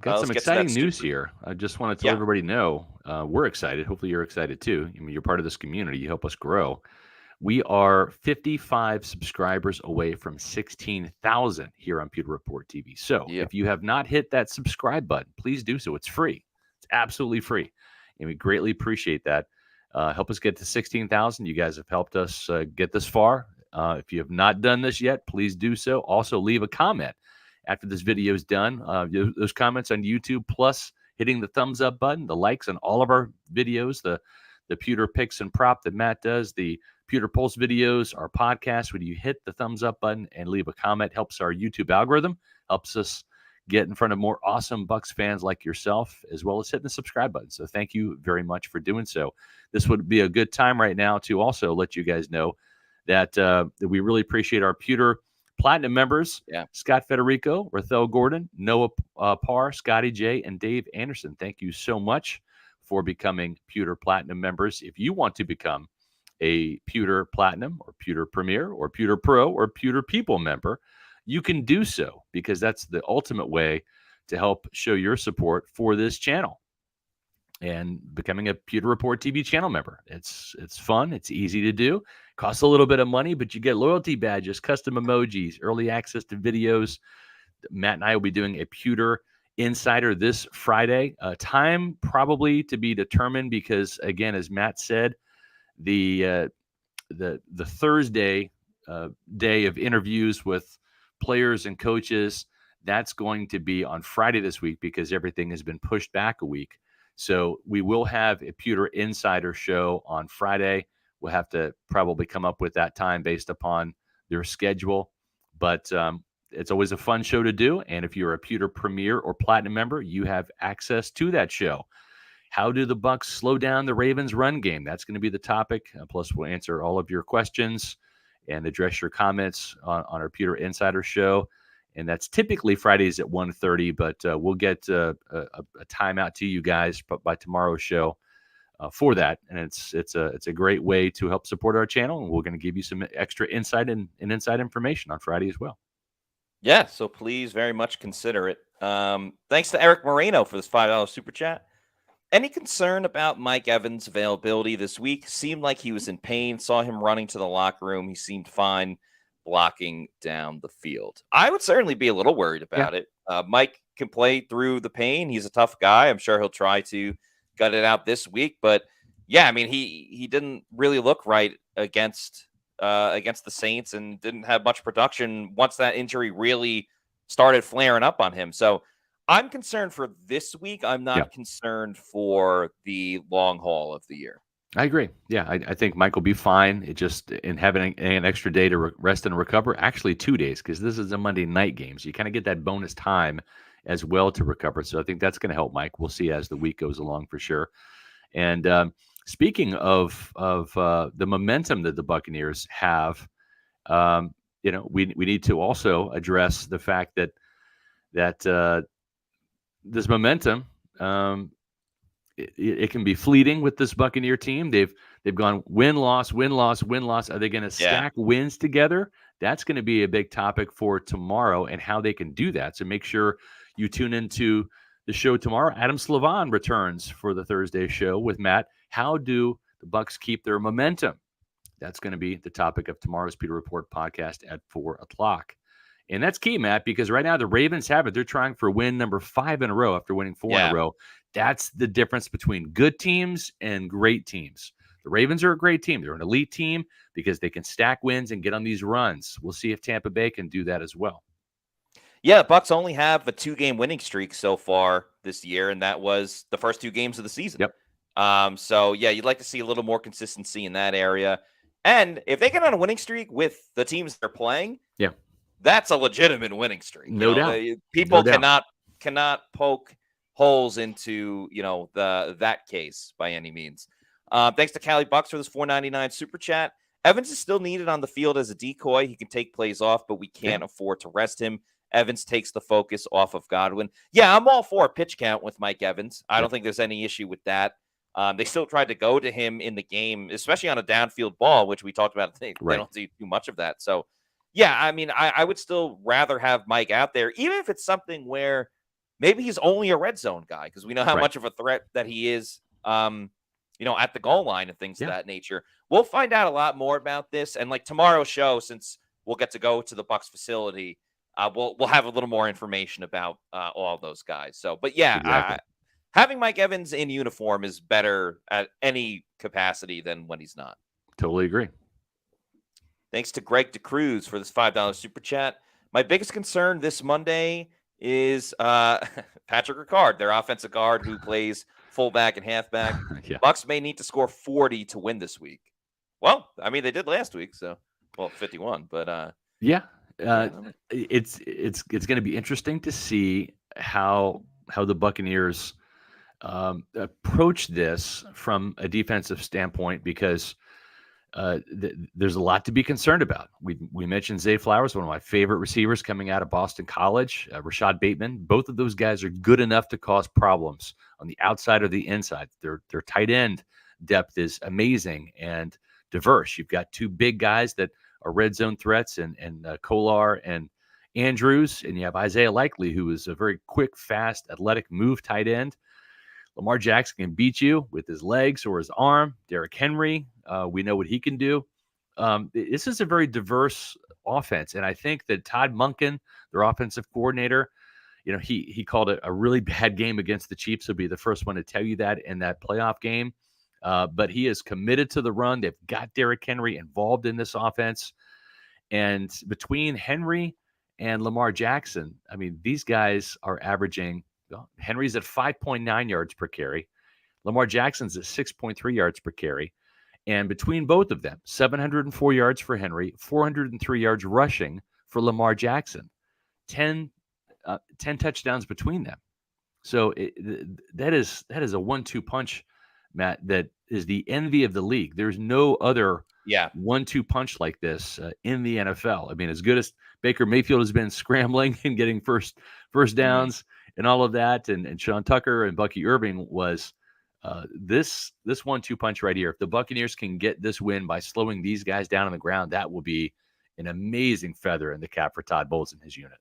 Got some exciting news here. I just want to tell everybody know we're excited. Hopefully you're excited too. I mean, you're part of this community. You help us grow. We are 55 subscribers away from 16,000 here on Pewter Report TV. So if you have not hit that subscribe button, please do so. It's free. It's absolutely free. And we greatly appreciate that. Help us get to 16,000. You guys have helped us get this far. If you have not done this yet, please do so. Also, leave a comment after this video is done. Those comments on YouTube, plus hitting the thumbs up button, the likes on all of our videos, the Pewter Picks and Prop that Matt does, the Pewter Pulse videos, our podcast. When you hit the thumbs up button and leave a comment, helps our YouTube algorithm, helps us get in front of more awesome Bucs fans like yourself, as well as hitting the subscribe button. So thank you very much for doing so. This would be a good time right now to also let you guys know that we really appreciate our Pewter Platinum members, Scott Federico, Rathel Gordon, Noah Parr, Scotty J, and Dave Anderson. Thank you so much for becoming Pewter Platinum members. If you want to become a Pewter Platinum or Pewter Premier or Pewter Pro or Pewter People member, you can do so because that's the ultimate way to help show your support for this channel. And becoming a Pewter Report TV channel member. It's fun. It's easy to do. Costs a little bit of money, but you get loyalty badges, custom emojis, early access to videos. Matt and I will be doing a Pewter Insider this Friday. Time probably to be determined because, again, as Matt said, the Thursday day of interviews with players and coaches, that's going to be on Friday this week because everything has been pushed back a week. So we will have a Pewter Insider show on Friday We'll have to probably come up with that time based upon their schedule. But it's always a fun show to do. And if you're a Pewter Premier or Platinum member, you have access to that show. How do the Bucs slow down the Ravens' run game? That's going to be the topic. Plus, we'll answer all of your questions and address your comments on our Pewter Insider show. And that's typically Fridays at 1:30, but we'll get a time out to you guys by tomorrow's show for that. And it's a great way to help support our channel. And we're going to give you some extra insight and inside information on Friday as well. Yeah, so please very much consider it. Thanks to Eric Moreno for this $5 super chat. Any concern about Mike Evans' availability this week? Seemed like he was in pain. Saw him running to the locker room. He seemed fine blocking down the field. I would certainly be a little worried about it. Mike can play through the pain. He's a tough guy. I'm sure he'll try to gut it out this week. But yeah, I mean, he didn't really look right against the Saints and didn't have much production once that injury really started flaring up on him. So I'm concerned for this week. I'm not concerned for the long haul of the year. I agree. Yeah, I think Mike will be fine. It just in having an extra day to rest and recover, actually 2 days, because this is a Monday night game. So you kind of get that bonus time as well to recover. So I think that's going to help Mike. We'll see as the week goes along for sure. And speaking of the momentum that the Buccaneers have, we need to also address the fact that this momentum, it can be fleeting with this Buccaneer team. They've gone win, loss, win, loss, win, loss. Are they going to stack wins together? That's going to be a big topic for tomorrow and how they can do that. So make sure you tune into the show tomorrow. Adam Slavon returns for the Thursday show with Matt. How do the Bucs keep their momentum? That's going to be the topic of tomorrow's Pewter Report podcast at 4:00. And that's key, Matt, because right now the Ravens have it. They're trying for win number 5 in a row after winning 4 in a row. That's the difference between good teams and great teams. The Ravens are a great team. They're an elite team because they can stack wins and get on these runs. We'll see if Tampa Bay can do that as well. Yeah, the Bucs only have a 2-game winning streak so far this year, and that was the first 2 games of the season. Yep. So, yeah, you'd like to see a little more consistency in that area. And if they get on a winning streak with the teams they're playing, that's a legitimate winning streak. No doubt. People cannot poke holes into that case by any means. Thanks to Cali Bucks for this $4.99 super chat. Evans is still needed on the field as a decoy. He can take plays off, but we can't afford to rest him. Evans takes the focus off of Godwin. Yeah, I'm all for a pitch count with Mike Evans. I don't think there's any issue with that. They still tried to go to him in the game, especially on a downfield ball, which we talked about. They don't see too much of that. So, yeah, I mean, I would still rather have Mike out there, even if it's something where maybe he's only a red zone guy, because we know how much of a threat that he is, at the goal line and things of that nature. We'll find out a lot more about this. And like tomorrow's show, since we'll get to go to the Bucs facility, we'll have a little more information about all of those guys. So, but yeah, having Mike Evans in uniform is better at any capacity than when he's not. Totally agree. Thanks to Greg DeCruz for this $5 super chat. My biggest concern this Monday is Patrick Ricard, their offensive guard who plays fullback and halfback. Bucs may need to score 40 to win this week. Well, I mean, they did last week, 51, but it's going to be interesting to see how the Buccaneers approach this from a defensive standpoint, because there's a lot to be concerned about. We mentioned Zay Flowers, one of my favorite receivers coming out of Boston College, Rashad Bateman. Both of those guys are good enough to cause problems on the outside or the inside. Their tight end depth is amazing and diverse. You've got 2 big guys that are red zone threats, and Kolar and Andrews, and you have Isaiah Likely, who is a very quick, fast, athletic move tight end. Lamar Jackson can beat you with his legs or his arm. Derrick Henry, we know what he can do. This is a very diverse offense, and I think that Todd Monken, their offensive coordinator, he called it a really bad game against the Chiefs. He'll be the first one to tell you that in that playoff game. But he is committed to the run. They've got Derrick Henry involved in this offense. And between Henry and Lamar Jackson, I mean, these guys are averaging, Henry's at 5.9 yards per carry. Lamar Jackson's at 6.3 yards per carry. And between both of them, 704 yards for Henry, 403 yards rushing for Lamar Jackson, 10 touchdowns between them. So that is a 1-2 punch, Matt, that is the envy of the league. There's no other 1-2 punch like this in the NFL. I mean, as good as Baker Mayfield has been scrambling and getting first downs and all of that, and Sean Tucker and Bucky Irving was this 1-2 punch right here. If the Buccaneers can get this win by slowing these guys down on the ground, that will be an amazing feather in the cap for Todd Bowles and his unit.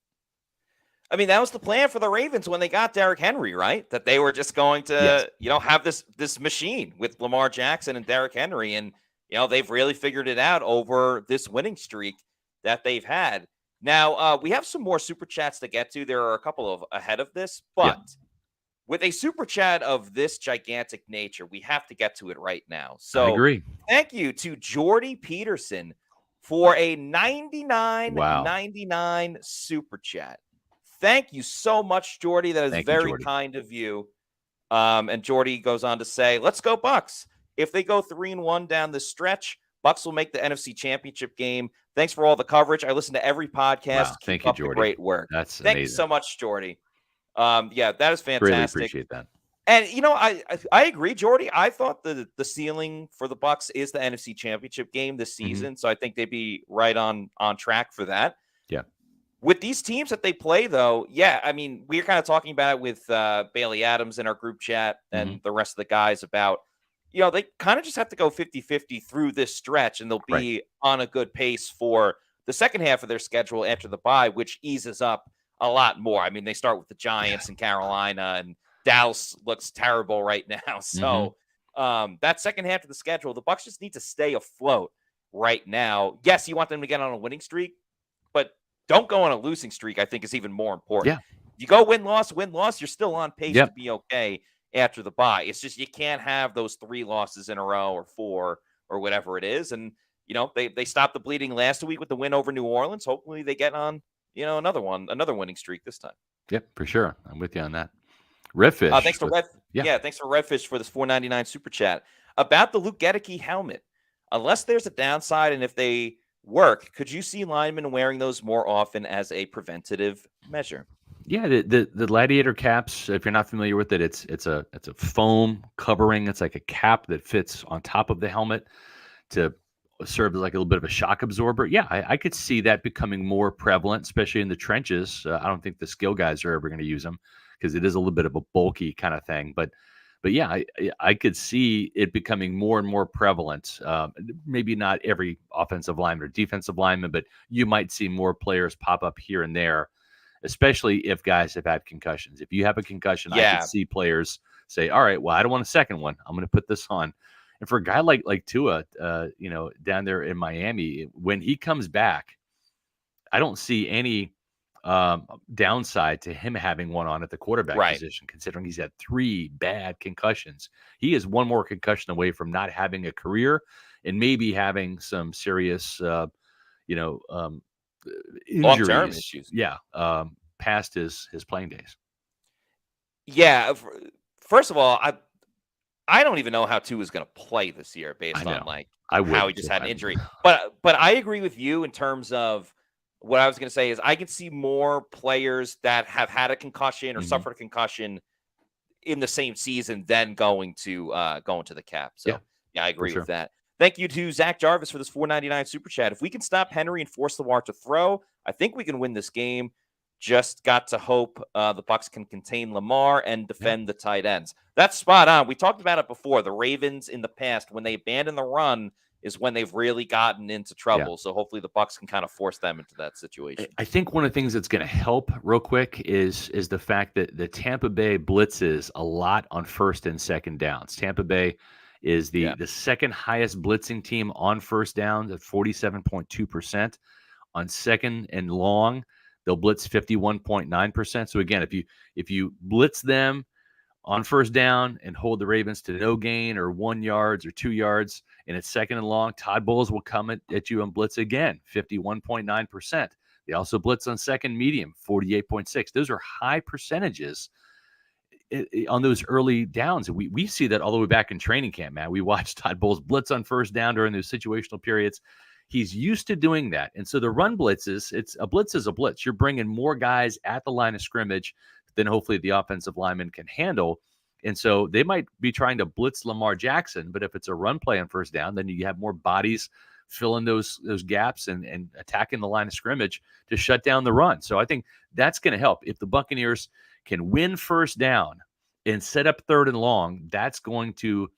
I mean, that was the plan for the Ravens when they got Derrick Henry, right? That they were just going to, have this machine with Lamar Jackson and Derrick Henry. And, they've really figured it out over this winning streak that they've had. Now, we have some more super chats to get to. There are a couple of ahead of this, but with a super chat of this gigantic nature, we have to get to it right now. So I agree. Thank you to Jordy Peterson for a $99.99 super chat. Thank you so much, Jordy. That is very kind of you. And Jordy goes on to say, let's go Bucs. If they go 3-1 down the stretch, Bucs will make the NFC Championship game. Thanks for all the coverage. I listen to every podcast. Wow, Keep up the great work. That's Thank amazing. you so much, Jordy. That is fantastic. Really appreciate that. And, I agree, Jordy. I thought the ceiling for the Bucs is the NFC Championship game this season. So I think they'd be right on track for that. Yeah. With these teams that they play, though, I mean, we're kind of talking about it with Bailey Adams in our group chat and the rest of the guys about, they kind of just have to go 50-50 through this stretch, and they'll be on a good pace for the second half of their schedule after the bye, which eases up a lot more. I mean, they start with the Giants and Carolina, and Dallas looks terrible right now. So that second half of the schedule, the Bucs just need to stay afloat right now. Yes, you want them to get on a winning streak, but don't go on a losing streak, I think, is even more important. Yeah. You go win-loss, you're still on pace to be okay after the bye. It's just you can't have those 3 losses in a row or 4 or whatever it is. And, they stopped the bleeding last week with the win over New Orleans. Hopefully they get on, another winning streak this time. Yep, for sure. I'm with you on that. Redfish. Thanks for thanks for Redfish for this $4.99 super chat. About the Luke Gedeke helmet, unless there's a downside and if they work, could you see linemen wearing those more often as a preventative measure? Yeah, the gladiator caps, if you're not familiar with it, it's a foam covering. It's like a cap that fits on top of the helmet to serve as like a little bit of a shock absorber. Yeah, I could see that becoming more prevalent, especially in the trenches. I don't think the skill guys are ever going to use them because it is a little bit of a bulky kind of thing. But yeah, I could see it becoming more and more prevalent. Maybe not every offensive lineman or defensive lineman, but you might see more players pop up here and there, especially if guys have had concussions. If you have a concussion, I could see players say, all right, well, I don't want a second one. I'm going to put this on. And for a guy like Tua, down there in Miami, when he comes back, I don't see any downside to him having one on at the quarterback position, considering he's had 3 bad concussions. He is one more concussion away from not having a career and maybe having some serious, long-term injuries. issues. Yeah, past his playing days. Yeah. First of all, I don't even know how Tua is going to play this year based on how he just had an injury. But I agree with you in terms of what I was going to say is I can see more players that have had a concussion or suffered a concussion in the same season than going to the cap. So yeah, I agree with that. Thank you to Zach Jarvis for this $4.99 super chat. If we can stop Henry and force Lamar to throw, I think we can win this game. Just got to hope the Bucs can contain Lamar and defend the tight ends. That's spot on. We talked about it before. The Ravens in the past, when they abandon the run, is when they've really gotten into trouble. So hopefully the Bucs can kind of force them into that situation. I think one of the things that's going to help real quick is the fact that the Tampa Bay blitzes a lot on first and second downs. Tampa Bay is the second highest blitzing team on first downs at 47.2%. On second and long, they'll blitz 51.9%. So again, if you blitz them on first down and hold the Ravens to no gain or 1 yard or 2 yards, and it's second and long, Todd Bowles will come at you and blitz again, 51.9%. They also blitz on second medium, 48.6%. Those are high percentages. on those early downs. We see that all the way back in training camp, man. We watched Todd Bowles blitz on first down during those situational periods. He's used to doing that. And so the run blitzes, a blitz is a blitz. You're bringing more guys at the line of scrimmage than hopefully the offensive lineman can handle. And so they might be trying to blitz Lamar Jackson, but if it's a run play on first down, then you have more bodies filling those gaps and attacking the line of scrimmage to shut down the run. So I think that's going to help. If the Buccaneers can win first down and set up third and long, that's going to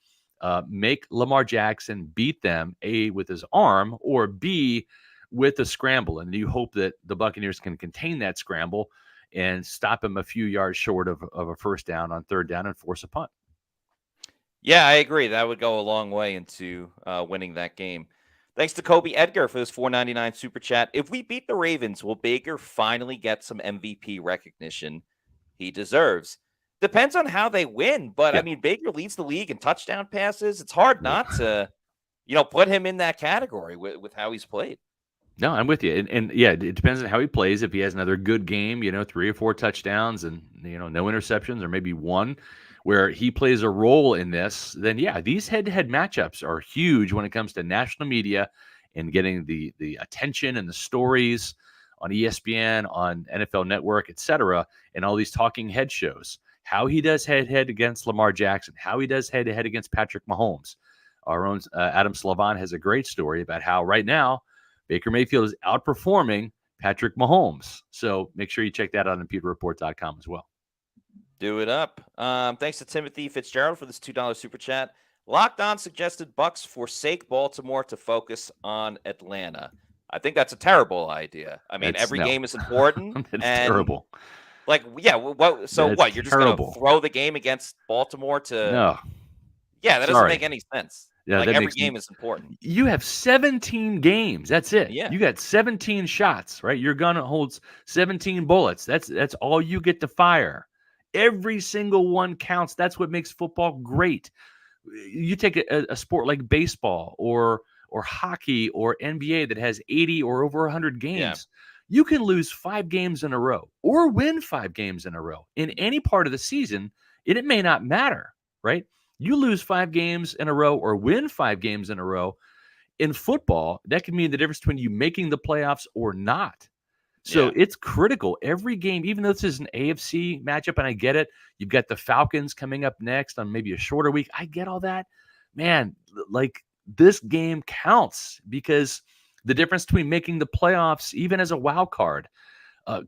make Lamar Jackson beat them, A, with his arm, or B, with a scramble. And you hope that the Buccaneers can contain that scramble and stop him a few yards short of a first down on third down and force a punt. Yeah, I agree. That would go a long way into winning that game. Thanks to Kobe Edgar for this $4.99 super chat. If we beat the Ravens, will Baker finally get some MVP recognition he deserves? Depends on how they win, but I mean, Baker leads the league in touchdown passes. It's hard not to, put him in that category with how he's played. No, I'm with you. And yeah, it depends on how he plays. If he has another good game, 3 or 4 touchdowns and, no interceptions, or maybe one where he plays a role in this, then yeah, these head-to-head matchups are huge when it comes to national media and getting the attention and the stories on ESPN, on NFL Network, etc., and all these talking head shows. How he does head-to-head against Lamar Jackson, how he does head-to-head against Patrick Mahomes. Our own Adam Slavon has a great story about how right now Baker Mayfield is outperforming Patrick Mahomes. So make sure you check that out on pewterreport.com as well. Do it up. Thanks to Timothy Fitzgerald for this $2 super chat. Locked On suggested Bucs forsake Baltimore to focus on Atlanta. I think that's a terrible idea. I mean, every game is important. It's terrible. Like, yeah, what? You're just going to throw the game against Baltimore to... No. Yeah, that doesn't make any sense. Yeah, like, every game is important. You have 17 games. That's it. Yeah. You got 17 shots, right? Your gun holds 17 bullets. That's all you get to fire. Every single one counts. That's what makes football great. You take a sport like baseball or hockey or NBA that has 80 or over 100 games. Yeah. You can lose 5 games in a row or win 5 games in a row in any part of the season, and it may not matter, right? You lose 5 games in a row or win 5 games in a row. In football, that can mean the difference between you making the playoffs or not. So it's critical. Every game, even though this is an AFC matchup, and I get it, you've got the Falcons coming up next on maybe a shorter week. I get all that. Man, like, this game counts because the difference between making the playoffs, even as a wild card,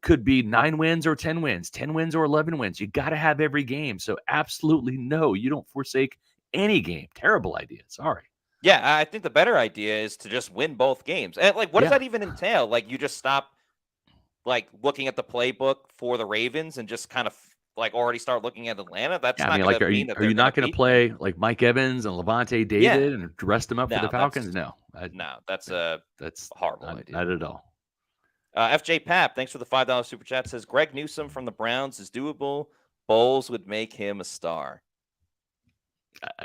could be 9 wins or 10 wins, 10 wins or 11 wins. You got to have every game. So absolutely no, you don't forsake any game. Terrible idea. Sorry. Yeah, I think the better idea is to just win both games. And like, what does that even entail? Like, you just stop like looking at the playbook for the Ravens and just kind of like already start looking at Atlanta? That's not going to mean that are you not going to play like Mike Evans and Levante David and dress them up for the Falcons? No, that's a horrible idea. Not at all. FJ Pap, thanks for the $5 super chat, says Greg Newsome from the Browns is doable. Bowles would make him a star.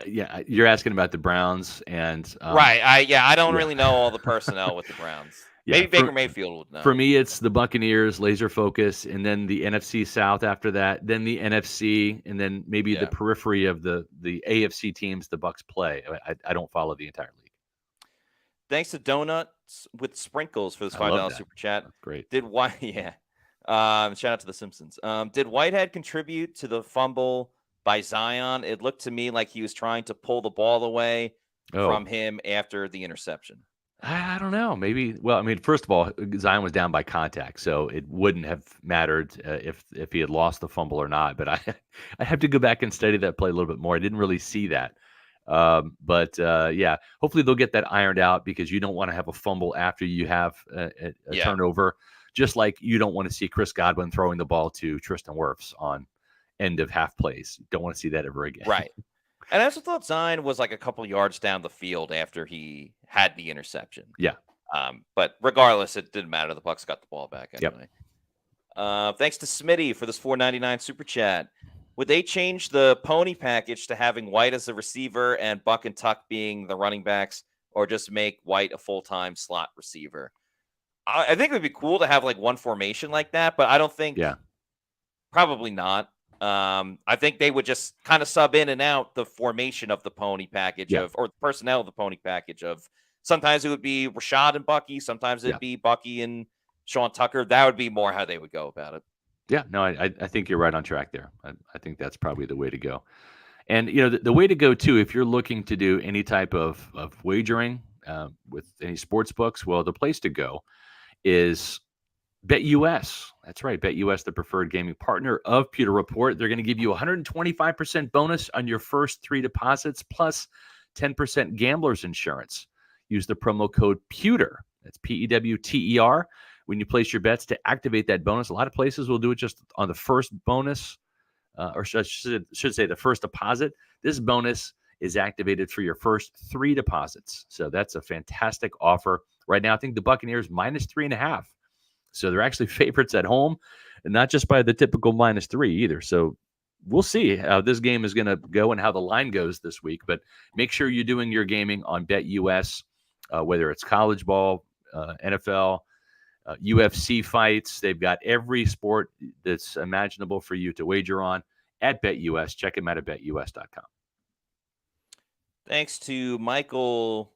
Yeah, you're asking about the Browns and right. I don't really know all the personnel with the Browns. Maybe Baker Mayfield would know. For me, it's the Buccaneers, laser focus, and then the NFC South after that, then the NFC, and then maybe the periphery of the AFC teams the Bucs play. I don't follow the entire league. Thanks to Donuts with Sprinkles for this $5 super chat. That's great. Shout out to the Simpsons. Did Whitehead contribute to the fumble by Zion? It looked to me like he was trying to pull the ball away from him after the interception. I don't know. Maybe. Well, I mean, first of all, Zion was down by contact, so it wouldn't have mattered if he had lost the fumble or not. But I have to go back and study that play a little bit more. I didn't really see that. But hopefully they'll get that ironed out because you don't want to have a fumble after you have a turnover. Just like you don't want to see Chris Godwin throwing the ball to Tristan Wirfs on end of half plays. Don't want to see that ever again. Right. And I also thought Zion was like a couple yards down the field after he had the interception. Yeah. But regardless, it didn't matter. The Bucs got the ball back anyway. Yep. Thanks to Smitty for this $4.99 super chat. Would they change the pony package to having White as the receiver and Buck and Tuck being the running backs, or just make White a full-time slot receiver? I think it would be cool to have like one formation like that, but I don't think. Yeah. Probably not. I think they would just kind of sub in and out the formation of the pony package Yeah. or the personnel of the pony package of sometimes it would be Rashad and Bucky, sometimes it'd be Bucky and Sean Tucker. That would be more how they would go about it. Yeah, no, I think you're right on track there. I think that's probably the way to go. And the way to go too, if you're looking to do any type of wagering with any sports books, well, the place to go is BetUS. That's right, BetUS, the preferred gaming partner of Pewter Report. They're going to give you 125% bonus on your first 3 deposits plus 10% gambler's insurance. Use the promo code Pewter. That's PEWTER when you place your bets to activate that bonus. A lot of places will do it just on the first bonus, or should say the first deposit. This bonus is activated for your first 3 deposits. So that's a fantastic offer. Right now, I think the Buccaneers -3.5. So they're actually favorites at home, and not just by the typical -3 either. So we'll see how this game is going to go and how the line goes this week. But make sure you're doing your gaming on BetUS, whether it's college ball, NFL, UFC fights. They've got every sport that's imaginable for you to wager on at BetUS. Check them out at betus.com. Thanks to Michael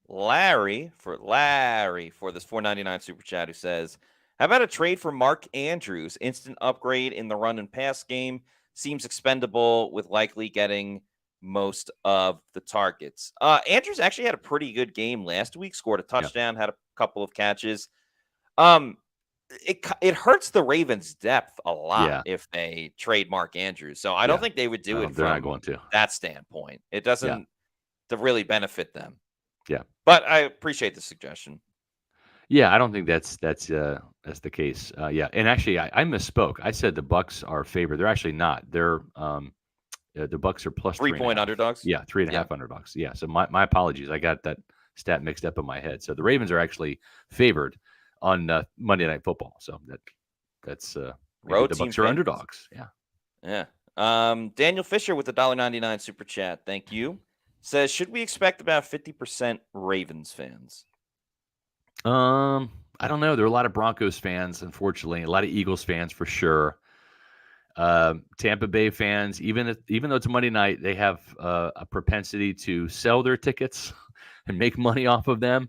Larry for this $4.99 super chat, who says, how about a trade for Mark Andrews? Instant upgrade in the run and pass game. Seems expendable with likely getting most of the targets. Andrews actually had a pretty good game last week, scored a touchdown, had a couple of catches. It hurts the Ravens' depth a lot if they trade Mark Andrews. So I don't think they would do it they're from not going to. that standpoint. It doesn't to really benefit them. Yeah. But I appreciate the suggestion. Yeah, I don't think that's the case. And actually, I misspoke. I said the Bucs are favored. They're actually not. They're the Bucs are plus 3-point underdogs. Yeah, 3.5 underdogs. Yeah. So my apologies. I got that stat mixed up in my head. So the Ravens are actually favored on Monday Night Football. So that's road the team Bucs are underdogs. Yeah. Yeah. Daniel Fisher with the $1.99 super chat. Thank you. Says, should we expect about 50% Ravens fans? I don't know. There are a lot of Broncos fans, unfortunately, a lot of Eagles fans for sure. Tampa Bay fans, even though it's Monday night, they have a propensity to sell their tickets and make money off of them.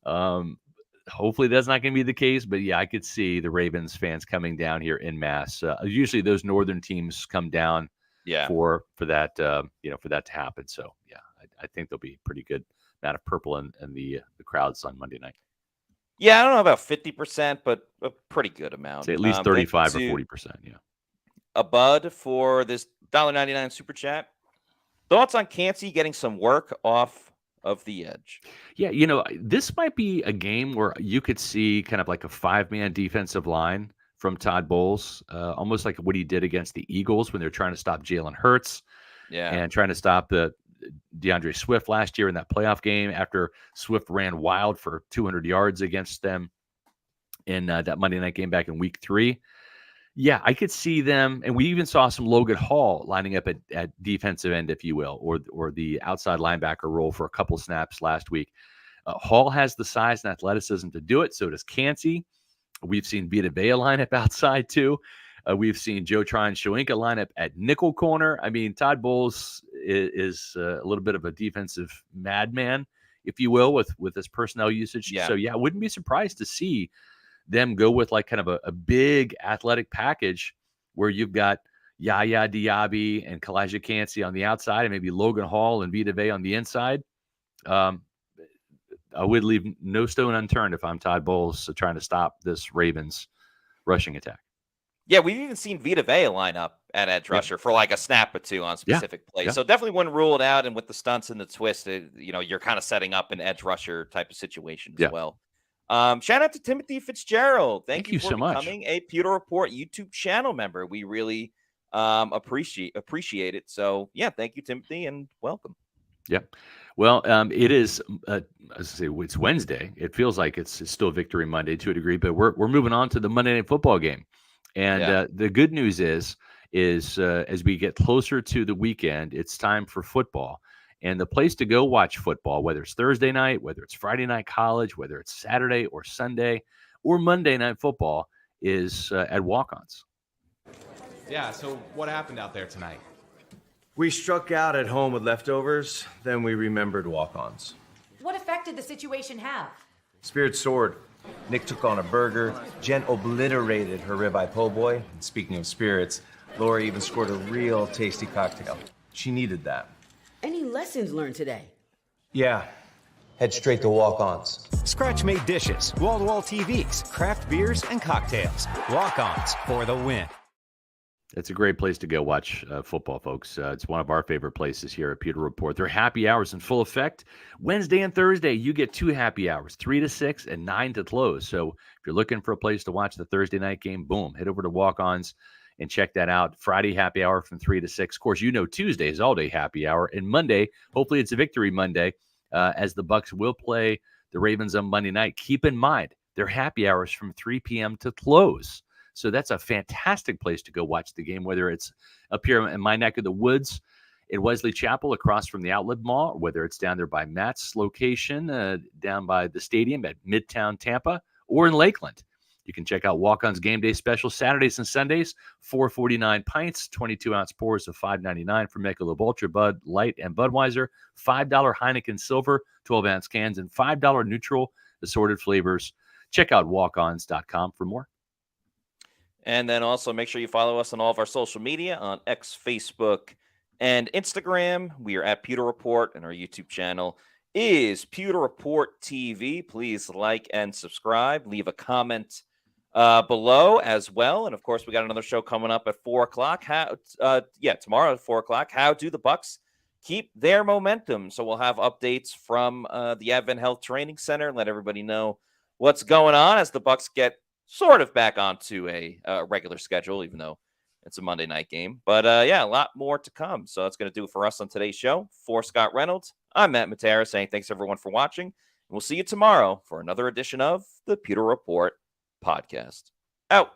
Hopefully that's not going to be the case, but yeah, I could see the Ravens fans coming down here en masse. Usually those northern teams come down for that for that to happen. So yeah, I think there'll be a pretty good amount of purple in the crowds on Monday night. Yeah, I don't know about 50%, but a pretty good amount. Say at least 35 or 40%. Yeah. A Bud for this $1.99 super chat. Thoughts on Cansey getting some work off of the edge? Yeah, this might be a game where you could see kind of like a 5-man defensive line from Todd Bowles, almost like what he did against the Eagles when they're trying to stop Jalen Hurts and trying to stop the DeAndre Swift last year in that playoff game after Swift ran wild for 200 yards against them in that Monday night game back in week 3. Yeah, I could see them. And we even saw some Logan Hall lining up at defensive end, if you will, or the outside linebacker role for a couple snaps last week. Hall has the size and athleticism to do it. So does Cansey. We've seen Vita Vea line up outside too. We've seen Joe Tryon Shoyinka line up at nickel corner. I mean, Todd Bowles is a little bit of a defensive madman, if you will, with his personnel usage. Yeah. So, yeah, I wouldn't be surprised to see them go with like kind of a big athletic package where you've got Yaya Diaby and Kalijah Cansey on the outside and maybe Logan Hall and Vita Vea on the inside. I would leave no stone unturned if I'm Todd Bowles trying to stop this Ravens rushing attack. Yeah, we've even seen Vita Vea line up at edge rusher for like a snap or two on specific plays. Yeah. So definitely wouldn't rule it out. And with the stunts and the twist, you're kind of setting up an edge rusher type of situation as well. Shout out to Timothy Fitzgerald. Thank you for so becoming a Pewter Report YouTube channel member. We really appreciate it. So yeah, thank you, Timothy, and welcome. Yep. Well, it is. As I say, it's Wednesday. It feels like it's still Victory Monday to a degree, but we're moving on to the Monday Night Football game. And the good news is as we get closer to the weekend, it's time for football. And the place to go watch football, whether it's Thursday night, whether it's Friday night college, whether it's Saturday or Sunday or Monday Night Football, is at Walk-Ons. Yeah, so what happened out there tonight? We struck out at home with leftovers, then we remembered walk-ons. What effect did the situation have? Spirit soared. Nick took on a burger. Jen obliterated her ribeye po' boy. And speaking of spirits, Laura even scored a real tasty cocktail. She needed that. Any lessons learned today? Yeah. Head straight to walk-ons. Scratch-made dishes, wall-to-wall TVs, craft beers, and cocktails. Walk-ons for the win. It's a great place to go watch football, folks. It's one of our favorite places here at Pewter Report. Their happy hours in full effect. Wednesday and Thursday, you get 2 happy hours, 3 to 6 and 9 to close. So if you're looking for a place to watch the Thursday night game, boom, head over to Walk-Ons and check that out. Friday happy hour from 3 to 6. Of course, Tuesday is all-day happy hour. And Monday, hopefully it's a victory Monday, as the Bucs will play the Ravens on Monday night. Keep in mind, their happy hours from 3 p.m. to close. So that's a fantastic place to go watch the game, whether it's up here in my neck of the woods in Wesley Chapel across from the Outlet Mall, or whether it's down there by Matt's location, down by the stadium at Midtown Tampa, or in Lakeland. You can check out Walk-On's Game Day Special Saturdays and Sundays, $4.49 pints, 22-ounce pours of $5.99 for Michelob Ultra, Bud Light, and Budweiser, $5 Heineken Silver, 12-ounce cans, and $5 neutral assorted flavors. Check out walkons.com for more. And then also make sure you follow us on all of our social media on X, Facebook, and Instagram. We are at Pewter Report, and our YouTube channel is Pewter Report TV. Please like and subscribe. Leave a comment below as well. And of course, we got another show coming up at 4 o'clock. Tomorrow at 4 o'clock. How do the Bucs keep their momentum? So we'll have updates from the Advent Health Training Center and let everybody know what's going on as the Bucs get sort of back onto a regular schedule, even though it's a Monday night game. But a lot more to come. So that's going to do it for us on today's show. For Scott Reynolds, I'm Matt Matera saying thanks everyone for watching. And we'll see you tomorrow for another edition of the Pewter Report podcast. Out.